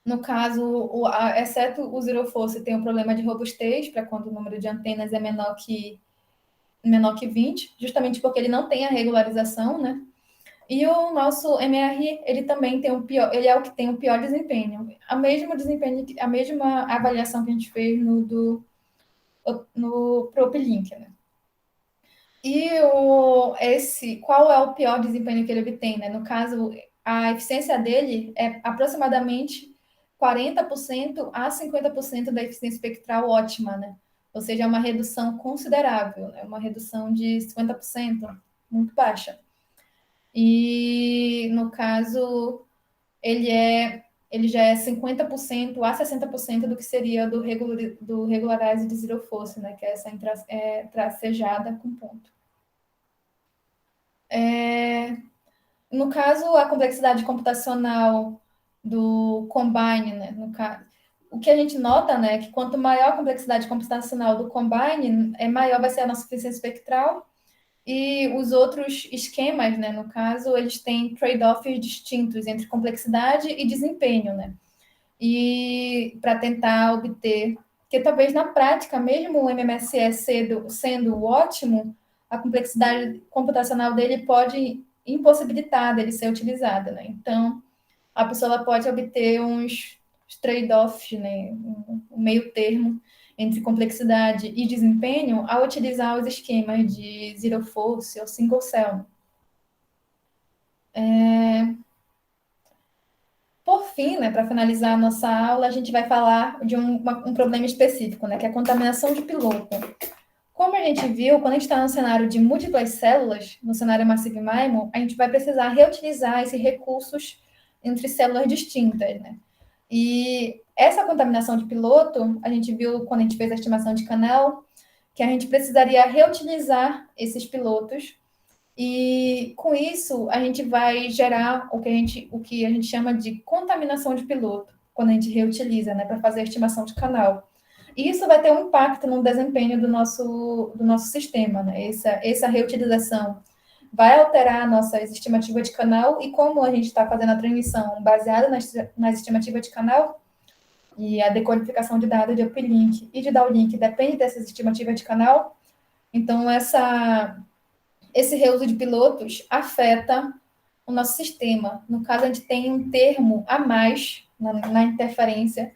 Speaker 1: No caso, exceto o zero force, tem um problema de robustez para quando o número de antenas é menor que 20, justamente porque ele não tem a regularização, né? E o nosso MR, ele também tem ele é o que tem o pior desempenho. A mesma avaliação que a gente fez no PropLink, né? E qual é o pior desempenho que ele obtém, né? No caso, a eficiência dele é aproximadamente 40% a 50% da eficiência espectral ótima, né? ou seja, é uma redução considerável, né? Uma redução de 50%, muito baixa. E, no caso, ele já é 50% a 60% do que seria do Regularize de Zero Force, né? Que é essa tracejada com ponto. No caso, a complexidade computacional do Combine, né? No caso, o que a gente nota, né, é que quanto maior a complexidade computacional do Combine, maior vai ser a nossa eficiência espectral. E os outros esquemas, né, no caso, eles têm trade-offs distintos entre complexidade e desempenho, né? E para tentar obter, porque talvez na prática, mesmo o MMSE sendo ótimo, a complexidade computacional dele pode impossibilitar dele ser utilizada, né? Então, a pessoa pode obter uns trade-offs, né? Um meio termo entre complexidade e desempenho ao utilizar os esquemas de Zero Force ou Single Cell. Por fim, né, para finalizar a nossa aula, a gente vai falar de um problema específico, né, que é a contaminação de piloto. Como a gente viu, quando a gente está no cenário de múltiplas células, no cenário Massive MIMO, a gente vai precisar reutilizar esses recursos entre células distintas, né? E essa contaminação de piloto, a gente viu quando a gente fez a estimação de canal, que a gente precisaria reutilizar esses pilotos e com isso a gente vai gerar o que a gente chama de contaminação de piloto, quando a gente reutiliza, né, para fazer a estimação de canal. E isso vai ter um impacto no desempenho do nosso sistema, né? Essa reutilização vai alterar a nossa estimativa de canal, e como a gente está fazendo a transmissão baseada nas estimativas de canal, e a decodificação de dados de uplink e de downlink depende dessas estimativas de canal, então esse reuso de pilotos afeta o nosso sistema. No caso, a gente tem um termo a mais na interferência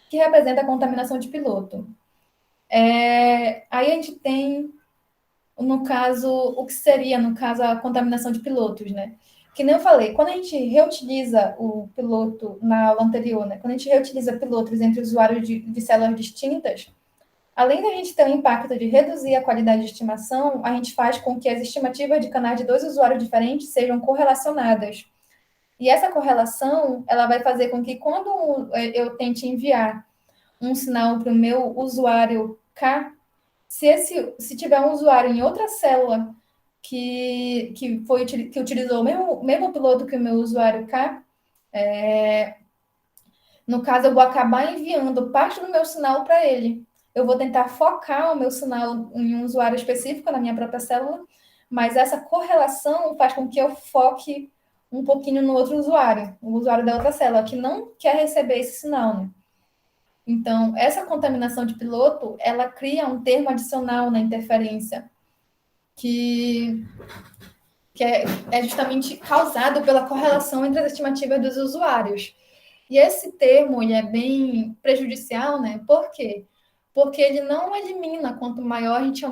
Speaker 1: que representa a contaminação de piloto. Aí a gente tem, no caso, o que seria, no caso, a contaminação de pilotos, né? Que nem eu falei, quando a gente reutiliza o piloto na aula anterior, né? Quando a gente reutiliza pilotos entre usuários de células distintas, além da gente ter o impacto de reduzir a qualidade de estimação, a gente faz com que as estimativas de canais de dois usuários diferentes sejam correlacionadas. E essa correlação, ela vai fazer com que quando eu tente enviar um sinal para o meu usuário K, se tiver um usuário em outra célula que utilizou o mesmo piloto que o meu usuário K, no caso, eu vou acabar enviando parte do meu sinal para ele. Eu vou tentar focar o meu sinal em um usuário específico na minha própria célula, mas essa correlação faz com que eu foque um pouquinho no outro usuário, o usuário da outra célula, que não quer receber esse sinal, né? Então, essa contaminação de piloto, ela cria um termo adicional na interferência, que é justamente causado pela correlação entre as estimativas dos usuários. E esse termo ele é bem prejudicial, né? Por quê? Porque ele não elimina quanto mais a gente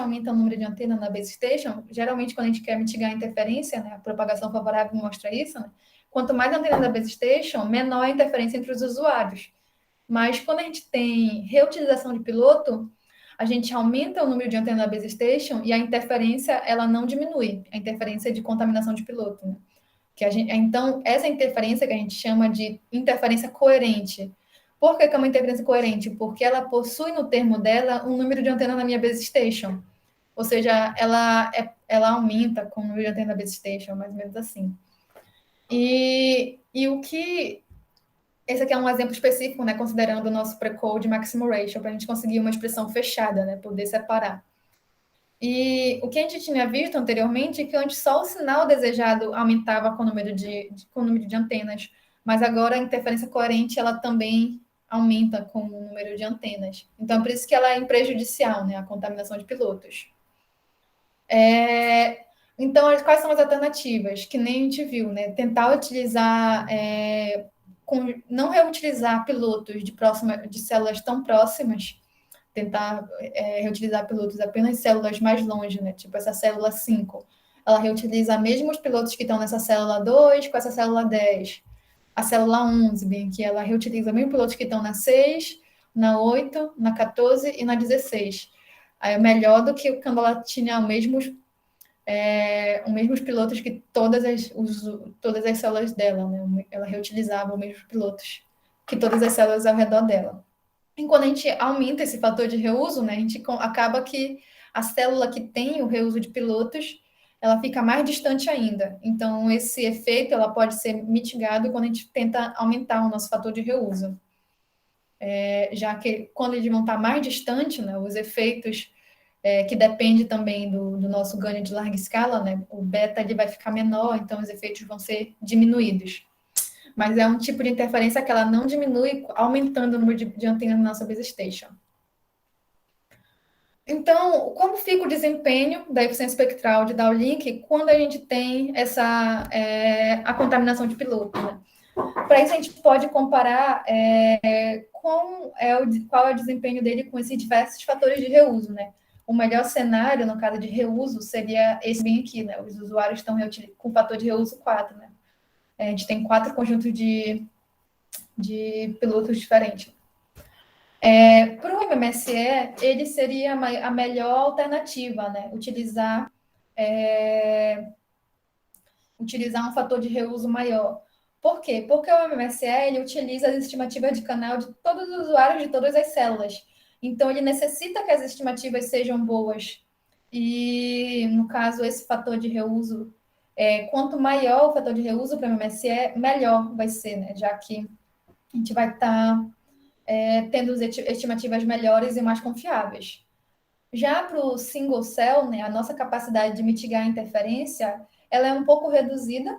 Speaker 1: aumenta o número de antenas na base station, geralmente quando a gente quer mitigar a interferência, né, a propagação favorável mostra isso, né? Quanto mais antenas da base station, menor a interferência entre os usuários. Mas quando a gente tem reutilização de piloto, a gente aumenta o número de antenas da base station e a interferência ela não diminui, a interferência de contaminação de piloto, né? Então, essa interferência que a gente chama de interferência coerente. Por que é uma interferência coerente? Porque ela possui no termo dela um número de antenas na minha base station. Ou seja, ela aumenta com o número de antenas na base station, mais ou menos assim. E o que... Esse aqui é um exemplo específico, né, considerando o nosso pre-code maximum ratio, para a gente conseguir uma expressão fechada, né, poder separar. E o que a gente tinha visto anteriormente é que antes só o sinal desejado aumentava com o número de antenas, mas agora a interferência coerente ela também aumenta com o número de antenas. Então, por isso que ela é prejudicial, né, a contaminação de pilotos. Então, quais são as alternativas? Que nem a gente viu, né? Tentar utilizar, não reutilizar pilotos de células tão próximas, tentar reutilizar pilotos apenas células mais longe, né? Tipo essa célula 5. Ela reutiliza mesmo os pilotos que estão nessa célula 2 com essa célula 10. A célula 11, bem, que ela reutiliza mesmo pilotos que estão na 6 na 8, na 14 e na 16. Aí é melhor do que quando ela tinha os mesmos pilotos que todas as células dela, né? Ela reutilizava os mesmos pilotos que todas as células ao redor dela. E quando a gente aumenta esse fator de reuso, né, a gente acaba que a célula que tem o reuso de pilotos, ela fica mais distante ainda. Então, esse efeito ela pode ser mitigado quando a gente tenta aumentar o nosso fator de reuso. Já que quando eles vão estar mais distantes, né, os efeitos que depende também do nosso ganho de larga escala, né, o beta ele vai ficar menor, então os efeitos vão ser diminuídos. Mas é um tipo de interferência que ela não diminui aumentando o número de antenas na nossa base station. Então, como fica o desempenho da eficiência espectral de downlink quando a gente tem a contaminação de piloto? Né? Para isso, a gente pode comparar qual é o desempenho dele com esses diversos fatores de reuso. Né? O melhor cenário, no caso de reuso, seria esse bem aqui. Né? Os usuários estão com o fator de reuso 4. Né? A gente tem 4 conjuntos de pilotos diferentes. Para o MMSE, ele seria a melhor alternativa, né? Utilizar um fator de reuso maior. Por quê? Porque o MMSE ele utiliza as estimativas de canal de todos os usuários de todas as células. Então, ele necessita que as estimativas sejam boas. E, no caso, esse fator de reuso, quanto maior o fator de reuso para o MMSE, melhor vai ser, né? Já que a gente vai estar tendo estimativas melhores e mais confiáveis. Já para o single cell, né, a nossa capacidade de mitigar a interferência, ela é um pouco reduzida,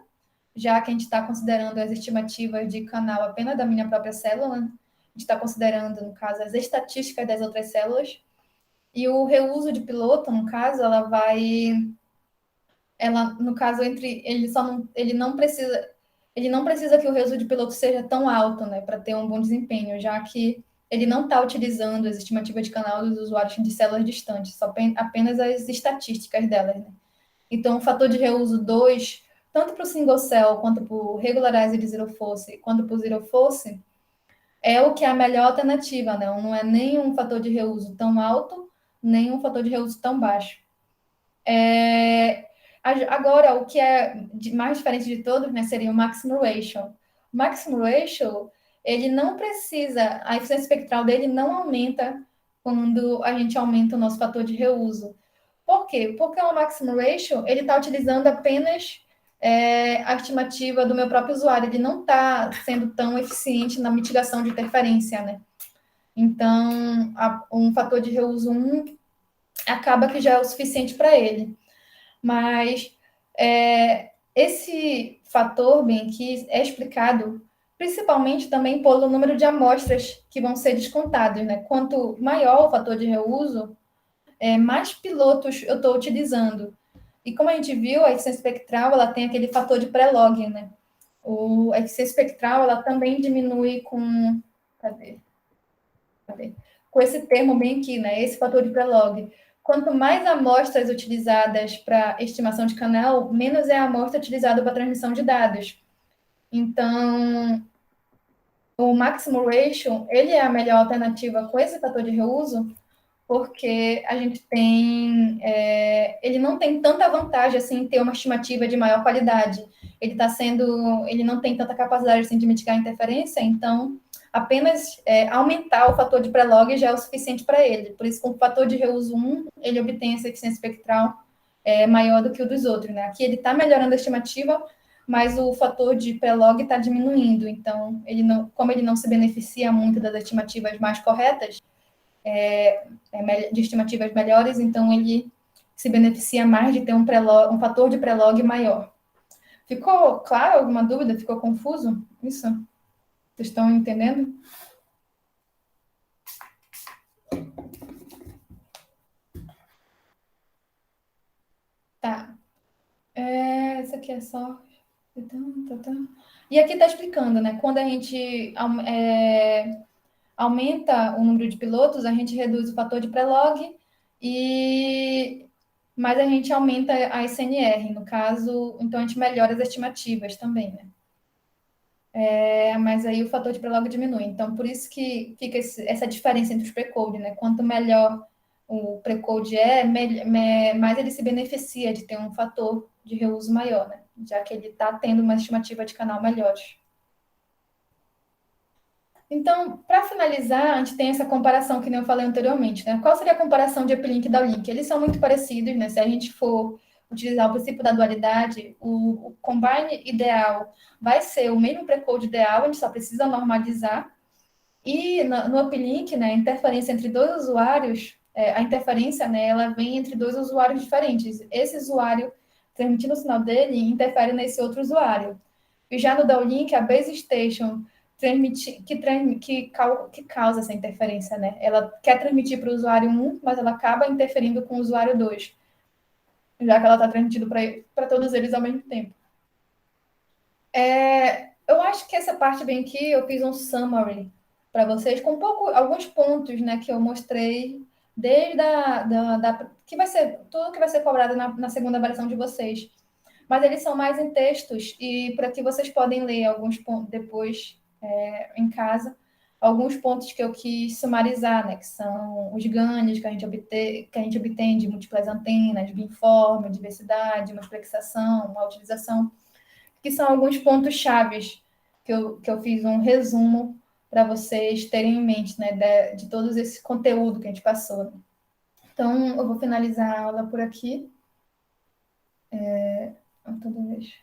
Speaker 1: já que a gente está considerando as estimativas de canal apenas da minha própria célula, né? A gente está considerando, no caso, as estatísticas das outras células, e o reuso de piloto, no caso, no caso, ele não precisa que o reuso de piloto seja tão alto, né, para ter um bom desempenho, já que ele não está utilizando as estimativas de canal dos usuários de células distantes, apenas as estatísticas delas, né? Então, o fator de reuso 2, tanto para o single cell, quanto para o regularizer de zero force, quanto para o zero force, é o que é a melhor alternativa, né? Não é nem um fator de reuso tão alto, nem um fator de reuso tão baixo. Agora, o que é mais diferente de todos, né, seria o maximum ratio. O maximum ratio, ele não precisa, a eficiência espectral dele não aumenta quando a gente aumenta o nosso fator de reuso. Por quê? Porque o maximum ratio, ele está utilizando apenas a estimativa do meu próprio usuário, ele não está sendo tão eficiente na mitigação de interferência, né? Então, um fator de reuso 1 acaba que já é o suficiente para ele. Mas esse fator, bem, que é explicado principalmente também pelo número de amostras que vão ser descontadas, né? Quanto maior o fator de reuso, mais pilotos eu estou utilizando. E como a gente viu, a eficiência espectral ela tem aquele fator de pré-log, né? A eficiência espectral ela também diminui com... Cadê? Com esse termo bem aqui, né? Esse fator de pré-log. Quanto mais amostras utilizadas para estimação de canal, menos é a amostra utilizada para transmissão de dados. Então, o maximum ratio, ele é a melhor alternativa com esse fator de reuso, porque a gente tem... ele não tem tanta vantagem, assim, em ter uma estimativa de maior qualidade. Ele não tem tanta capacidade, assim, de mitigar a interferência, então apenas aumentar o fator de pré-log já é o suficiente para ele. Por isso, com o fator de reuso 1, ele obtém essa eficiência espectral maior do que o dos outros, né? Aqui ele está melhorando a estimativa, mas o fator de pré-log está diminuindo. Então, como ele não se beneficia muito das estimativas mais corretas, de estimativas melhores, então ele se beneficia mais de ter um fator de pré-log maior. Ficou claro? Alguma dúvida? Ficou confuso? Isso? Vocês estão entendendo? Tá. Isso aqui é só... E aqui está explicando, né? Quando a gente aumenta o número de pilotos, a gente reduz o fator de pré-log, mas a gente aumenta a SNR, no caso, então a gente melhora as estimativas também, né? mas aí o fator de pré-log diminui. Então, por isso que fica essa diferença entre os pre-code, né? Quanto melhor o pre-code mais ele se beneficia de ter um fator de reuso maior, né? Já que ele está tendo uma estimativa de canal melhores. Então, para finalizar, a gente tem essa comparação que nem eu falei anteriormente, né? Qual seria a comparação de uplink e downlink? Eles são muito parecidos, né? Se a gente for utilizar o princípio da dualidade, o combine ideal vai ser o mesmo precode ideal, a gente só precisa normalizar. E no uplink, né, a interferência entre dois usuários, a interferência, né, ela vem entre dois usuários diferentes. Esse usuário, transmitindo o sinal dele, interfere nesse outro usuário. E já no downlink, a base station que causa essa interferência, né? Ela quer transmitir para o usuário 1, mas ela acaba interferindo com o usuário 2, já que ela está transmitindo para todos eles ao mesmo tempo. Eu acho que essa parte bem aqui, eu fiz um summary para vocês, com alguns pontos, né, que eu mostrei, desde que vai ser tudo que vai ser cobrado na segunda versão de vocês. Mas eles são mais em textos, e para que vocês podem ler alguns pontos depois em casa, alguns pontos que eu quis sumarizar, né, que são os ganhos que a gente obtém de múltiplas antenas, beamforming, diversidade, multiplexação, a utilização, que são alguns pontos chaves que eu fiz um resumo para vocês terem em mente, né, de todo esse conteúdo que a gente passou. Né? Então, eu vou finalizar a aula por aqui. Toda vez.